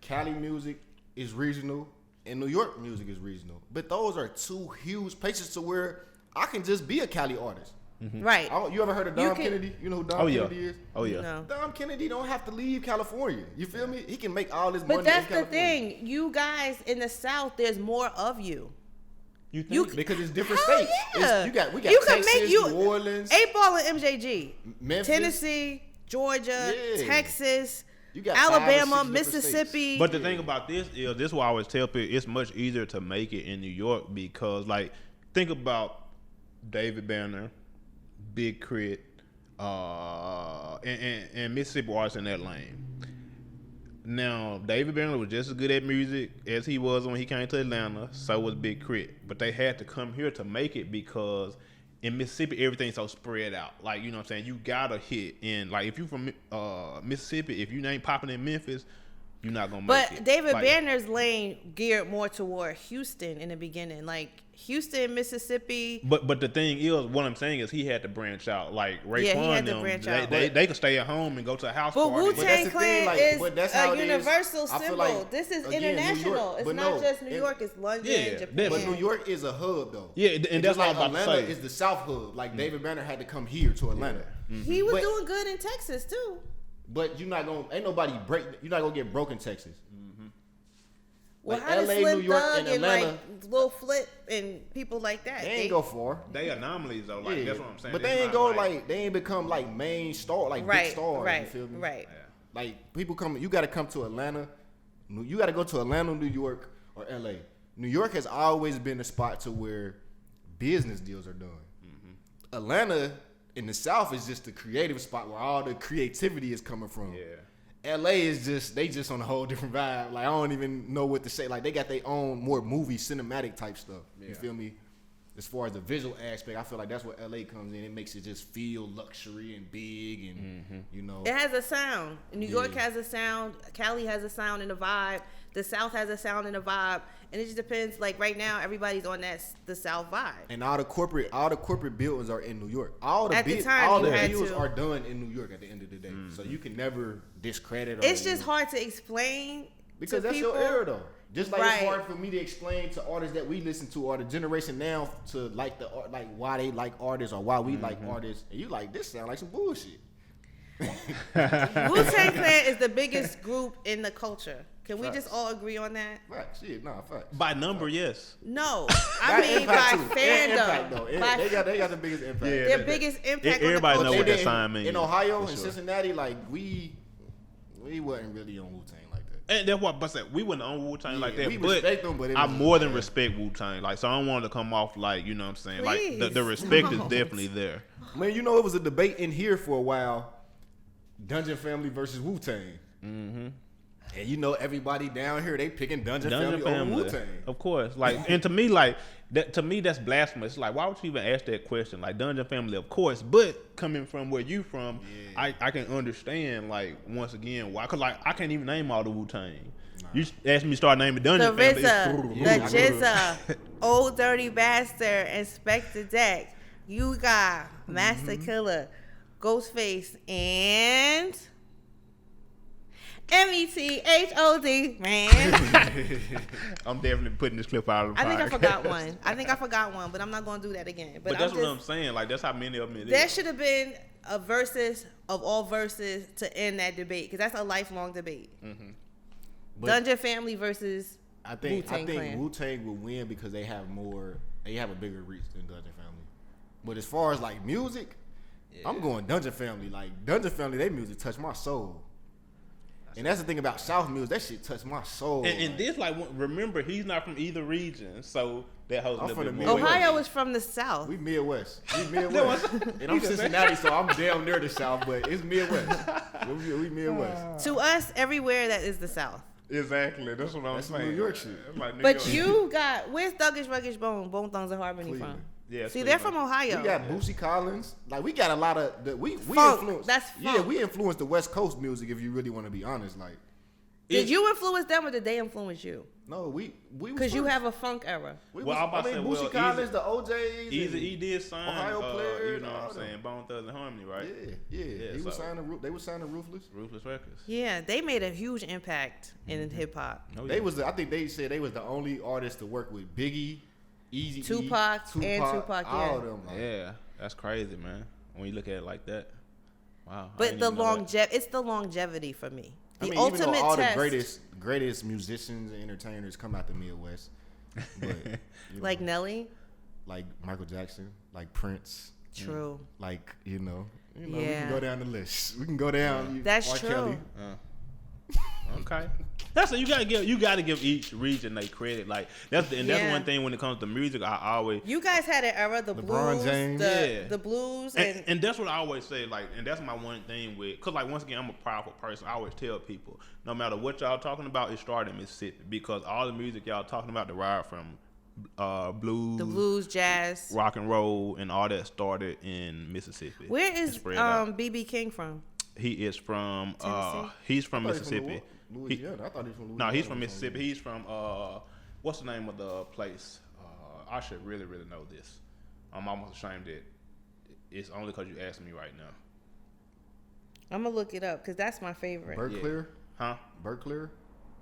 Cali music is regional and New York music is regional, but those are two huge places to where I can just be a Cali artist.
Right.
You ever heard of
You
Dom
can-
Kennedy? You know who Dom
Oh yeah.
Kennedy is?
Oh yeah.
No.
Dom Kennedy don't have to leave California. You feel me? He can make all his money
But that's
in
the
California.
thing. You guys in the South, there's more of you.
You think?
You
Because it's different
Hell
states.
yeah.
We got
You can
Texas,
make you-
New Orleans.
8Ball and MJG,
Memphis.
Tennessee, Georgia,
Yeah.
Texas,
You got 5 or 6
Alabama,
different
Mississippi.
But the thing about this is, this is why I always tell people it's much easier to make it in New York because, like, think about David Banner, Big Crit, and Mississippi artists in that lane. Now, David Banner was just as good at music as he was when he came to Atlanta. So was Big Crit. But they had to come here to make it because in Mississippi, everything's so spread out. Like, you know what I'm saying? You gotta hit in. Like, if you from Mississippi, if you ain't popping in Memphis, you're not gonna make it.
But David
Like,
Banner's lane geared more toward Houston in the beginning, like Houston, Mississippi.
But the thing is, what I'm saying is he had to branch out. Like Raekwon,
Yeah, he had to
them,
branch
they,
out.
they could stay at home and go to a house
But
party.
But that's
Wu-Tang
the
Clan
thing, like,
is
but that's how
a
it is.
universal
I feel
symbol.
like,
This is
again, New York-
international. It's
but
not
no,
just New
it-
York. It's London,
Yeah,
Japan.
But New York is a hub, though.
Yeah, and
It's
that's
just
what I was about to
Atlanta
say.
is the South hub. Like David Banner had to come here to Atlanta.
He was
But-
doing good in Texas too.
But you're not gonna, ain't nobody break. You're not gonna get broke in Texas.
Well,
Like
how did
LA,
Slim
New York,
Thug
and
and
Atlanta-
like Lil Flip and people like that?
They ain't go far.
They anomalies though. Like
Yeah.
that's what I'm saying.
But
It's
they ain't
not
go like they ain't become like main star, like
right,
big stars.
right,
You feel me?
right.
Like people come, you got to come to Atlanta. You got to go to Atlanta, New York, or LA. New York has always been a spot to where business deals are done. Atlanta in the South is just the creative spot where all the creativity is coming from.
Yeah.
LA is just on a whole different vibe. Like I don't even know what to say. Like they got their own more movie cinematic type stuff. You feel me? as far as the visual aspect, I feel like that's where LA comes in. It makes it just feel luxury and big, and you know,
it has a sound. New York has a sound. Cali has a sound and a vibe. The South has a sound and a vibe, and it just depends. Like right now, everybody's on the South vibe.
And all the corporate buildings are in New York. All the deals are done in New York at the end of the day. So you can never discredit.
It's just hard to explain
because that's your era though. Just like it's hard for me to explain to artists that we listen to or the generation now to like why they like artists or why we like artists. And you like, this sound like some bullshit.
Wu-Tang Clan is the biggest group in the culture. Can we just all agree on that?
Facts. Facts.
By number, yes.
No, I mean by fandom.
They got the biggest impact.
Yeah, their biggest impact.
Everybody
on the
know what
culture.
that sign means.
In Ohio and Cincinnati, like we wasn't really on Wu-Tang like that.
And that's what I said. We wasn't on Wu-Tang like that.
We
but
respect them, but
I more than respect Wu-Tang. Like, so I don't want to come off like, you know what I'm saying?
Please,
like the respect is definitely there.
Man, you know it was a debate in here for a while. Dungeon Family versus Wu-Tang. Mm-hmm. And you know everybody down here, they picking Dungeon Family over Wu-Tang.
Of course. Like, and to me, like, that's blasphemous. Like, why would you even ask that question? Like, Dungeon Family, of course. But coming from where you from, I can understand, like, once again, why. Because, like, I can't even name all the Wu-Tang. Nah. You asked me to start naming Dungeon Family.
The Jizza, Old Dirty Bastard, Inspector Deck. You got Master Killer, Ghostface, and METHOD, man.
I'm definitely putting this clip out of the
I think I forgot one, but I'm not going to do that again. But
that's what I'm saying. Like, that's how many of them it is.
There should have been a versus of all verses to end that debate, because that's a lifelong debate. Mm-hmm. Dungeon Family versus Wu-Tang Clan.
Wu-Tang will win because they have a bigger reach than Dungeon Family. But as far as like music, I'm going Dungeon Family. Like Dungeon Family, their music touched my soul. And that's the thing about South music, that shit touched my soul.
And this, like, remember, he's not from either region, so that holds a little bit more.
Ohio is from the South.
We Midwest. And I'm Cincinnati, so I'm damn near the South, but it's Midwest. We Midwest.
To us, everywhere that is the South.
Exactly. That's what I'm saying.
New York shit.
Like
you got, where's Thuggish Ruggish Bone Thugs and Harmony
Cleveland.
from?
Yeah,
see, they're from Ohio.
We got Boosie Collins. Like, we got a lot of we
funk.
influence.
That's funk.
Yeah, we influenced the West Coast music. If you really want to be honest, like,
did you influence them or did they influence you?
No, we
because you have a funk era.
Boosie Collins, the OJs,
he did sign
Ohio players.
You know what I'm saying? Bone Thugs and Harmony, right?
Yeah. They were signing Ruthless
Records.
Yeah, they made a huge impact in hip hop.
Oh, yeah.
I think they said they was the only artist to work with Biggie, Easy,
Tupac,
all of them. Like,
yeah, that's crazy, man. When you look at it like that, wow.
But it's the longevity for me.
Even though all the greatest musicians and entertainers come out the Midwest, but,
like Nelly,
like Michael Jackson, like Prince.
True.
Like we can go down the list. We can go down.
That's
R.
true.
Kelly.
Okay. That's you gotta give each region their credit. Like that's one thing when it comes to music. I always
you guys had an era, the
LeBron
blues,
James.
the blues,
and that's what I always say. Like, and that's my one thing with, cause like once again I'm a powerful person. I always tell people, no matter what y'all talking about, it started in Mississippi because all the music y'all talking about derived from blues,
the blues, jazz,
rock and roll, and all that started in Mississippi.
Where is BB King from?
He is from
Tennessee?
Mississippi.
Louisiana. I thought he was from Louisiana.
No, he's from Mississippi. He's from what's the name of the place? I should really know this. I'm almost ashamed that it's only because you asked me right now.
I'm gonna look it up because that's my favorite.
Berkeley?
Huh?
Berkeley?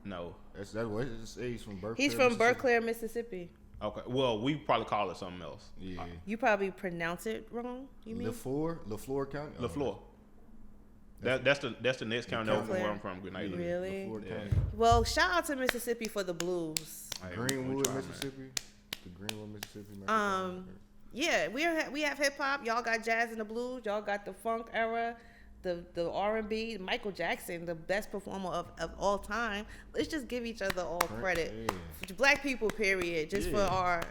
No.
That's what he's from Berkeley.
He's from Berkeley, Mississippi.
Okay. Well, we probably call it something else.
Yeah.
You probably pronounce it wrong. You mean
LaFleur County?
LaFleur. That's the next county over where I'm from, Grenada.
Really?
Yeah.
Well, shout out to Mississippi for the blues.
Greenwood, Mississippi. The Greenwood, Mississippi.
Yeah, we have hip hop. Y'all got jazz and the blues. Y'all got the funk era, the R&B. Michael Jackson, the best performer of all time. Let's just give each other all credit. Yeah. Black people, period. Just for our.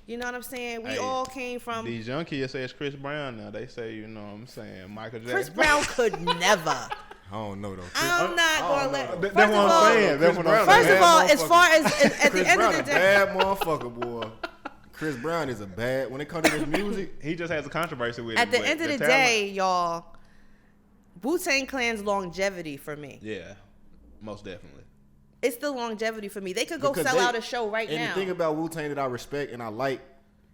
You know what I'm saying? We all came from...
These young kids say it's Chris Brown now. They say, you know what I'm saying, Michael Jackson.
Chris Brown could never.
I don't know, though.
I'm not going to let...
That's what I'm saying.
First of all, as far as at the end of the day...
Bad motherfucker, boy. Chris Brown is a bad when it comes to this music.
He just has a controversy with it.
At the end of the day, y'all, Wu-Tang Clan's longevity for me.
Yeah, most definitely.
It's the longevity for me. They could go sell out a show right now.
And the thing about Wu-Tang that I respect and I like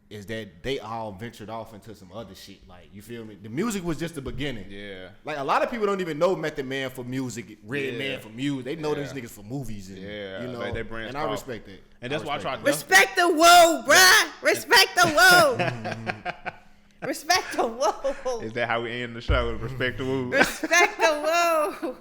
is that they all ventured off into some other shit. Like, you feel me? The music was just the beginning.
Yeah.
Like, a lot of people don't even know Method Man for music, Redman for music. They know these niggas for movies. And, you know,
like they branch
and
off.
I respect it.
And that's why I try to...
Respect the whoa, bruh. Respect the whoa. Respect the whoa.
Is that how we end the show? Respect the woo.
Respect the whoa.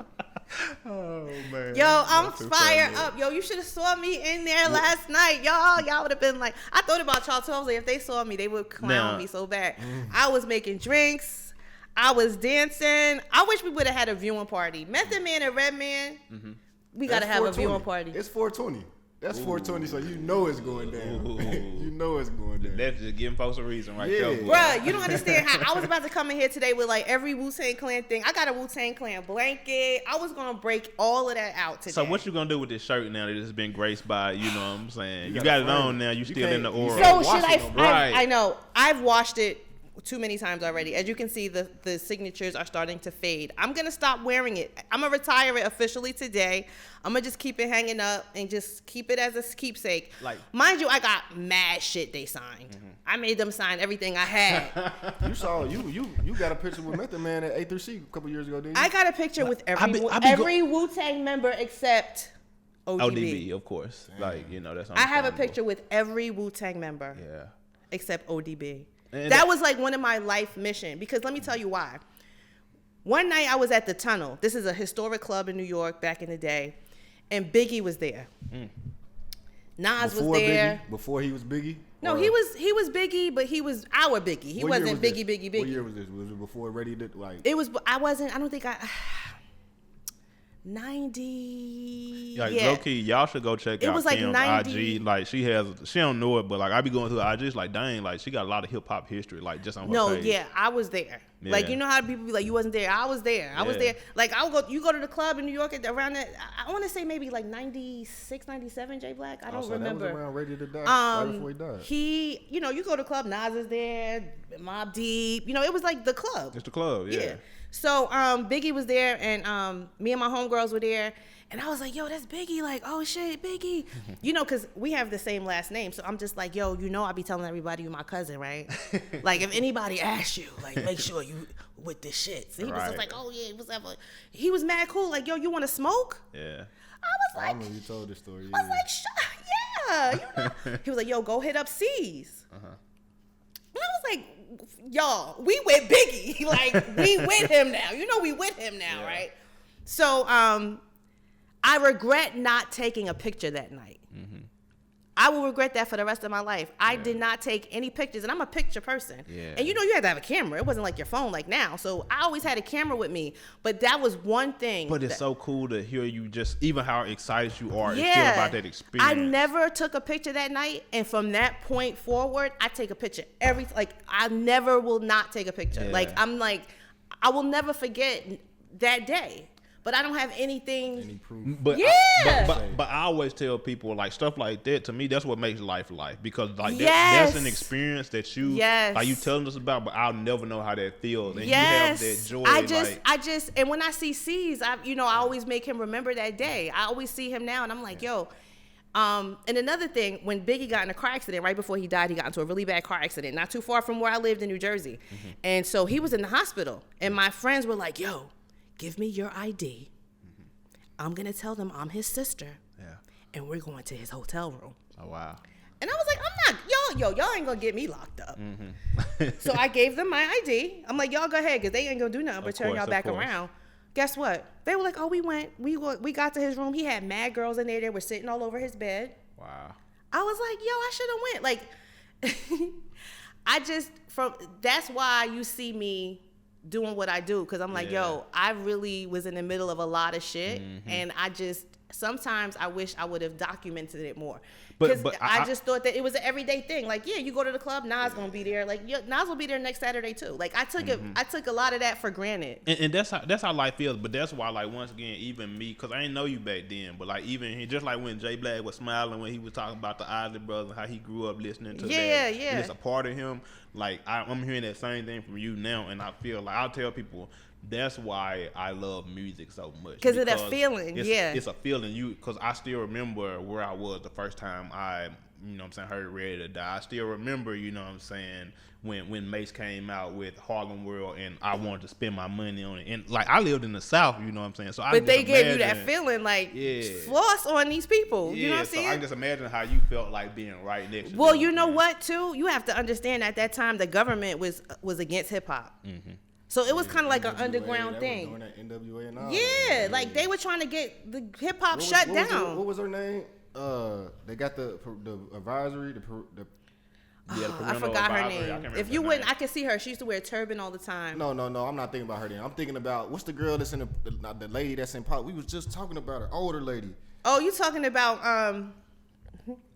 Oh, man.
Yo, I'm fired up. Yo, you should have saw me in there last night. Y'all would have been like, I thought about y'all too. I was like, if they saw me, they would clown me so bad. I was making drinks. I was dancing. I wish we would have had a viewing party. Method Man and Redman, we got to have a viewing party.
It's 420. That's 420, so you know it's going down. You know it's going down.
That's just giving folks a reason right there.
Bruh, you don't understand how I was about to come in here today with like every Wu-Tang Clan thing. I got a Wu-Tang Clan blanket. I was going to break all of that out today.
So what you going to do with this shirt now that it's been graced by, you know what I'm saying? You got it on now. You still in the aura.
So should I know. I've washed it too many times already. As you can see, the signatures are starting to fade. I'm going to stop wearing it. I'm going to retire it officially today. I'm going to just keep it hanging up and just keep it as a keepsake. Like, mind you, I got mad shit they signed. I made them sign everything I had.
You saw, you got a picture with Method Man at A3C a couple years ago, didn't you?
I got a picture with every Wu-Tang member except ODB.
Of course. Damn. Like, you know, that's
I have a picture with every Wu-Tang member.
Yeah.
Except ODB. And that was like one of my life mission, because let me tell you why. One night I was at the Tunnel. This is a historic club in New York back in the day, and Biggie was there. Nas was there.
Before he was Biggie?
No, he was Biggie, but he was our Biggie. He wasn't Biggie.
What year was this? Was it before Ready to like?
It was. I don't think 90.
Like, low key, y'all should go check out
like
Kim's
90.
IG. Like, she don't know it, but like I be going through the IG. It's like, dang, like she got a lot of hip hop history. Like, just on her page.
I was there.
Yeah.
Like, you know how people be like, you wasn't there. I was there. I was there. Like, you go to the club in New York around that. I want to say maybe like 96, 97. J Black. I don't remember.
That was around Ready to Die. Right before he died.
You go to the club. Nas is there. Mobb Deep. You know, it was like the club.
It's the club. Yeah.
So Biggie was there, and me and my homegirls were there. And I was like, yo, that's Biggie. Like, oh, shit, Biggie. You know, because we have the same last name. So I'm just like, yo, you know I be telling everybody you're my cousin, right? Like, if anybody asks you, like, make sure you with this shit. So he was just like, oh, yeah, what's up? He was mad cool. Like, yo, you want to smoke?
Yeah.
I was like.
I remember you told this story.
I was like, yeah. You know? He was like, yo, go hit up C's. And I was like, y'all, we with Biggie. Like, we with him now. You know we with him now, right? So, I regret not taking a picture that night. I will regret that for the rest of my life. I did not take any pictures, and I'm a picture person. Yeah. And you know you had to have a camera. It wasn't like your phone like now. So I always had a camera with me. But that was one thing.
But it's so cool to hear you just, even how excited you are and feel about that experience.
I never took a picture that night, and from that point forward, I take a picture I never will not take a picture. Yeah. Like, I'm like, I will never forget that day. But I don't have anything.
Any proof.
But I always tell people, like, stuff like that, to me, that's what makes life. Because like that's an experience that you like you telling us about, but I'll never know how that feels. And you have that joy.
I just and when I see C's, I always make him remember that day. I always see him now, and I'm like, yo. And another thing, when Biggie got in a car accident, right before he died, he got into a really bad car accident, not too far from where I lived in New Jersey. And so he was in the hospital, and my friends were like, yo, give me your ID. I'm going to tell them I'm his sister. Yeah. And we're going to his hotel room.
Oh, wow.
And I was like, I'm not, y'all ain't going to get me locked up. So I gave them my ID. I'm like, y'all go ahead, because they ain't going to do nothing but turn y'all back around. Guess what? They were like, oh, we got to his room. He had mad girls in there. They were sitting all over his bed.
Wow.
I was like, yo, I should have went. Like, that's why you see me doing what I do, because I'm like, yo, I really was in the middle of a lot of shit, and sometimes I wish I would have documented it more.
But
Because I just thought that it was an everyday thing. Like, yeah, you go to the club, Nas gonna be there. Like, Nas will be there next Saturday too. Like, I took a lot of that for granted.
And that's how life feels. But that's why, like, once again, even me, because I didn't know you back then, but like even just like when J Black was smiling when he was talking about the Isley Brothers, how he grew up listening to that.
Yeah.
And it's a part of him. Like I'm hearing that same thing from you now, and I feel like I'll tell people. That's why I love music so much.
Because of that feeling,
It's a feeling. Because I still remember where I was the first time I, heard Ready to Die. I still remember, when Mace came out with Harlem World and I wanted to spend my money on it. And, like, I lived in the South, So
But they gave you that feeling, like, floss on these people. You know what I'm saying?
So I can just imagine how you felt like being right next to them.
Well, you know what, too? You have to understand at that time the government was against hip-hop. Mm-hmm. So it was kind of like an underground thing.
Doing that NWA and all
like they were trying to get the hip hop shut down.
What was her name? They got the advisory.
I forgot her name. If you wouldn't, I could see her. She used to wear a turban all the time.
No. I'm not thinking about her name. I'm thinking about what's the girl that's in the lady that's in pop. We was just talking about her, older lady.
Oh, you talking about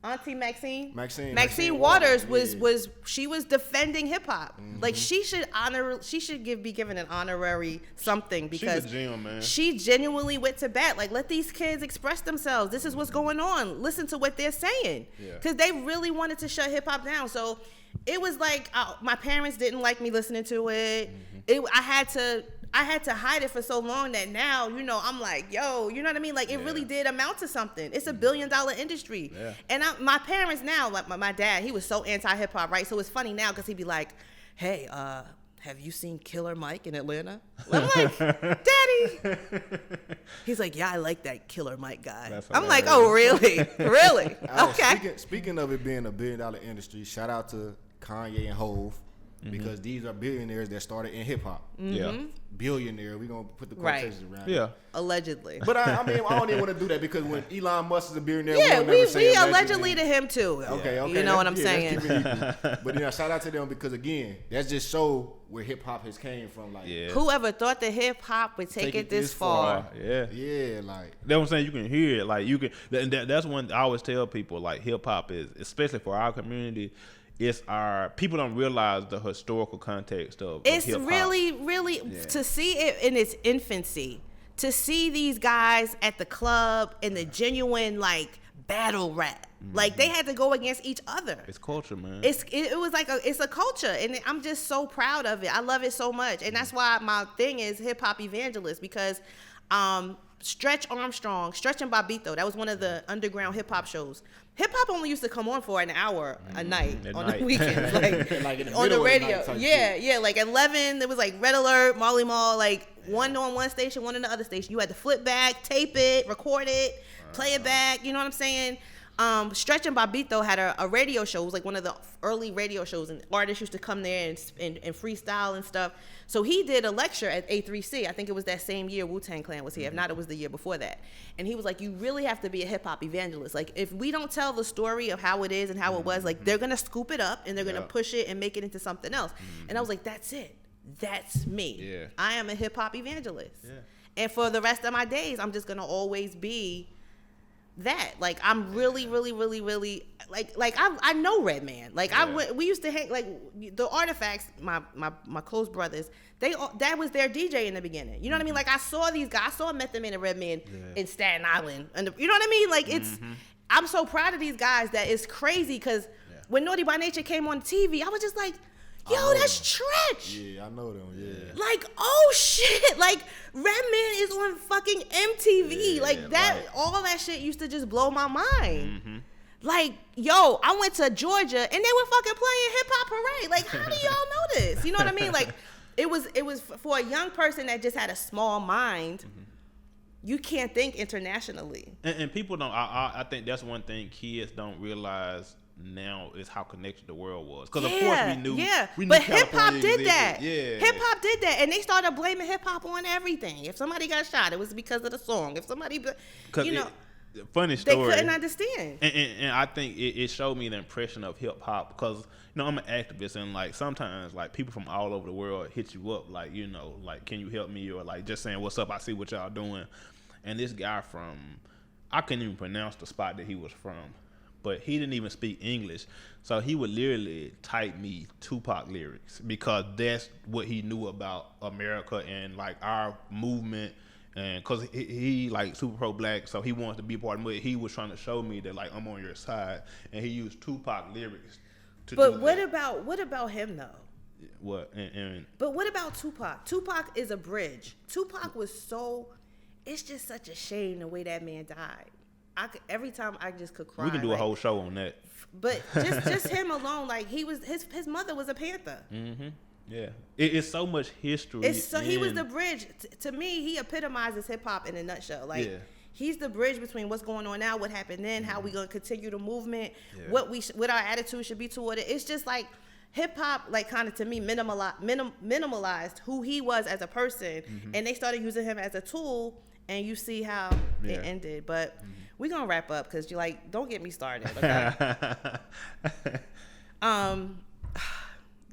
Auntie Maxine?
Maxine
Waters was she was defending hip hop. Mm-hmm. Like she should be given an honorary something because
she's a gem, man.
She genuinely went to bat. Like, let these kids express themselves. This is what's going on. Listen to what they're saying. Because they really wanted to shut hip hop down. So it was like my parents didn't like me listening to it. Mm-hmm. I had to hide it for so long that now, I'm like, yo, you know what I mean? Like, it really did amount to something. It's a $1 billion industry. Yeah. And my parents now, like my dad, he was so anti-hip-hop, right? So it's funny now because he'd be like, hey, have you seen Killer Mike in Atlanta? I'm like, Daddy. He's like, yeah, I like that Killer Mike guy. I'm like, oh, really? Really? Okay.
Speaking of it being a $1 billion industry, shout out to Kanye and Hov. Because these are billionaires that started in hip hop.
Mm-hmm.
Yeah,
billionaire. We gonna put the quotations around.
Yeah,
allegedly.
But I mean, I don't even want to do that because when Elon Musk is a billionaire,
we allegedly to him too.
Okay.
You know what I'm saying?
But shout out to them because again, that's just show where hip hop has came from. Like,
whoever thought that hip hop would take it this far?
Yeah, like
that's what I'm saying. You can hear it. Like you can. That's one I always tell people. Like hip hop is, especially for our community. It's people don't realize the historical context of
it's
hip-hop.
really to see it in its infancy, to see these guys at the club in the genuine like battle rap. Like they had to go against each other.
It's culture, man.
It was like it's a culture, and I'm just so proud of it. I love it so much, and that's why my thing is hip hop evangelist because Stretch Armstrong, Stretch and Bobbito, that was one of the underground hip hop shows. Hip hop only used to come on for an hour a night the weekends, like on the radio. Yeah, like 11. There was like Red Alert, Marley Marl, like one on one station, one on the other station. You had to flip back, tape it, record it, play it back. You know what I'm saying? Stretch and Bobbito had a radio show. It was like one of the early radio shows, and artists used to come there and freestyle and stuff. So he did a lecture at A3C. I think it was that same year Wu-Tang Clan was here. If not, it was the year before that. And he was like, you really have to be a hip-hop evangelist. Like, if we don't tell the story of how it is and how it was, like, they're going to scoop it up and they're going to push it and make it into something else. And I was like, that's it. That's me. Yeah. I am a hip-hop evangelist. Yeah. And for the rest of my days, I'm just going to always be that. Like, I'm really like I know Redman. Like we used to hang, like the Artifacts, my close brothers, that was their DJ in the beginning. You know what I mean? Like I saw these guys, I saw Method Man and Redman in Staten Island, and you know what I mean? Like it's I'm so proud of these guys that it's crazy because when Naughty by Nature came on TV, I was just like, yo, that's Tretch.
Yeah, I know them. Yeah.
Like, oh shit! Like, Redman is on fucking MTV. Yeah, like that, right. All that shit used to just blow my mind. Mm-hmm. Like, yo, I went to Georgia and they were fucking playing Hip Hop Parade. Like, how do y'all know this? You know what I mean? Like, it was for a young person that just had a small mind. Mm-hmm. You can't think internationally.
And people don't. I think that's one thing kids don't realize now is how connected the world was. Because of course we knew. Yeah,
but hip hop did that. Yeah, hip hop did that, and they started blaming hip hop on everything. If somebody got shot, it was because of the song. If somebody,
funny story.
They couldn't understand.
And I think it showed me the impression of hip hop because I'm an activist, and like sometimes like people from all over the world hit you up like like can you help me, or like just saying what's up, I see what y'all doing. And this guy from I couldn't even pronounce the spot that he was from, but he didn't even speak English. So he would literally type me Tupac lyrics because that's what he knew about America and like our movement. And cause he like super pro black, so he wanted to be part of it. He was trying to show me that like I'm on your side, and he used Tupac lyrics to
But
do
what about him though?
What?
But what about Tupac? Tupac is a bridge. Tupac was so. It's just such a shame the way that man died. Every time I just could cry.
We can do a whole show on that.
But just him alone, like he was his mother was a Panther.
Mm-hmm. Yeah, it's so much history.
He was the bridge. To me, he epitomizes hip hop in a nutshell. Like he's the bridge between what's going on now, what happened then, how we gonna continue the movement, what our attitude should be toward it. It's just like hip hop, like kind of to me minimalized who he was as a person, and they started using him as a tool. And you see how it ended. But we're gonna wrap up because you're like, don't get me started. Okay?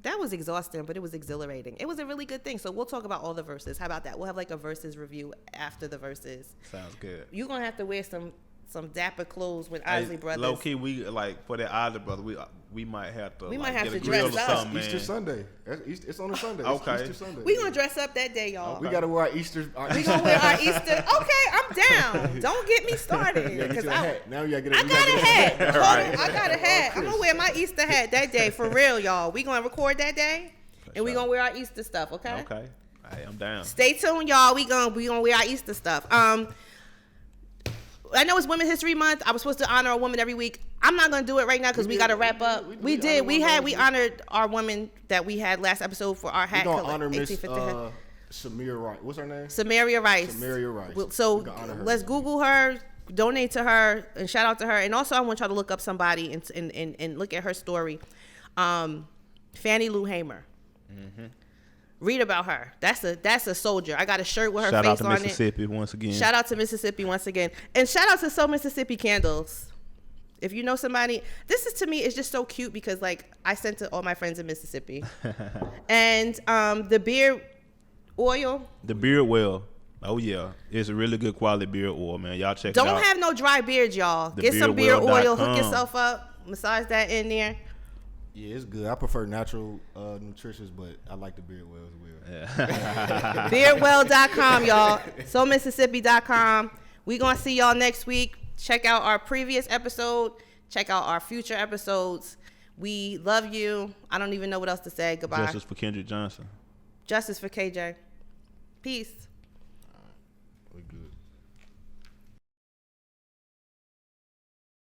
That was exhausting, but it was exhilarating. It was a really good thing. So we'll talk about all the verses. How about that? We'll have like a verses review after the verses.
Sounds good.
You're going to have to wear some dapper clothes with Isley Brothers.
Low key, we like for that Isley Brother, we might have to.
We
like,
might have
get
to
a grill
dress
or
up.
something, man.
Easter Sunday. It's on a Sunday.
Okay.
It's Easter Sunday.
We're going to dress up that day, y'all.
We got to wear our Easter.
We're going to wear our Easter. Okay, I'm down. Don't get me started.
You get you a hat. Now you got to get
I got a hat.
Right.
I got a hat. I'm going to wear my Easter hat that day for real, y'all. We going to record that day. And we're going to wear our Easter stuff, okay?
Okay. Hey, I'm down.
Stay tuned, y'all. We gonna wear our Easter stuff. I know it's Women's History Month. I was supposed to honor a woman every week. I'm not gonna do it right now because we got to wrap up. We honored our woman that we had last episode for our hat.
We're gonna honor Miss Samir Rice. What's her name?
Samaria Rice.
Samaria Rice.
So let's Google her, donate to her, and shout out to her. And also, I want y'all to look up somebody and look at her story. Fannie Lou Hamer. Mm-hmm. Read about her. That's a soldier. I got a shirt with her
shout
face
out to
on
Mississippi once again.
Shout out to Mississippi once again. And shout out to So Mississippi Candles. If you know somebody, this is to me is just so cute because like I sent to all my friends in Mississippi. And the beard oil.
The beard oil. Oh yeah. It's a really good quality beard oil, man. Y'all check it out.
Don't have no dry beards, y'all. Get some beard oil, hook yourself up, massage that in there.
Yeah, it's good. I prefer natural nutritious, but I like the beard well as well.
Yeah.
Beardwell.com, y'all. SoMississippi.com. We're going to see y'all next week. Check out our previous episode. Check out our future episodes. We love you. I don't even know what else to say. Goodbye.
Justice for Kendrick Johnson.
Justice for KJ. Peace.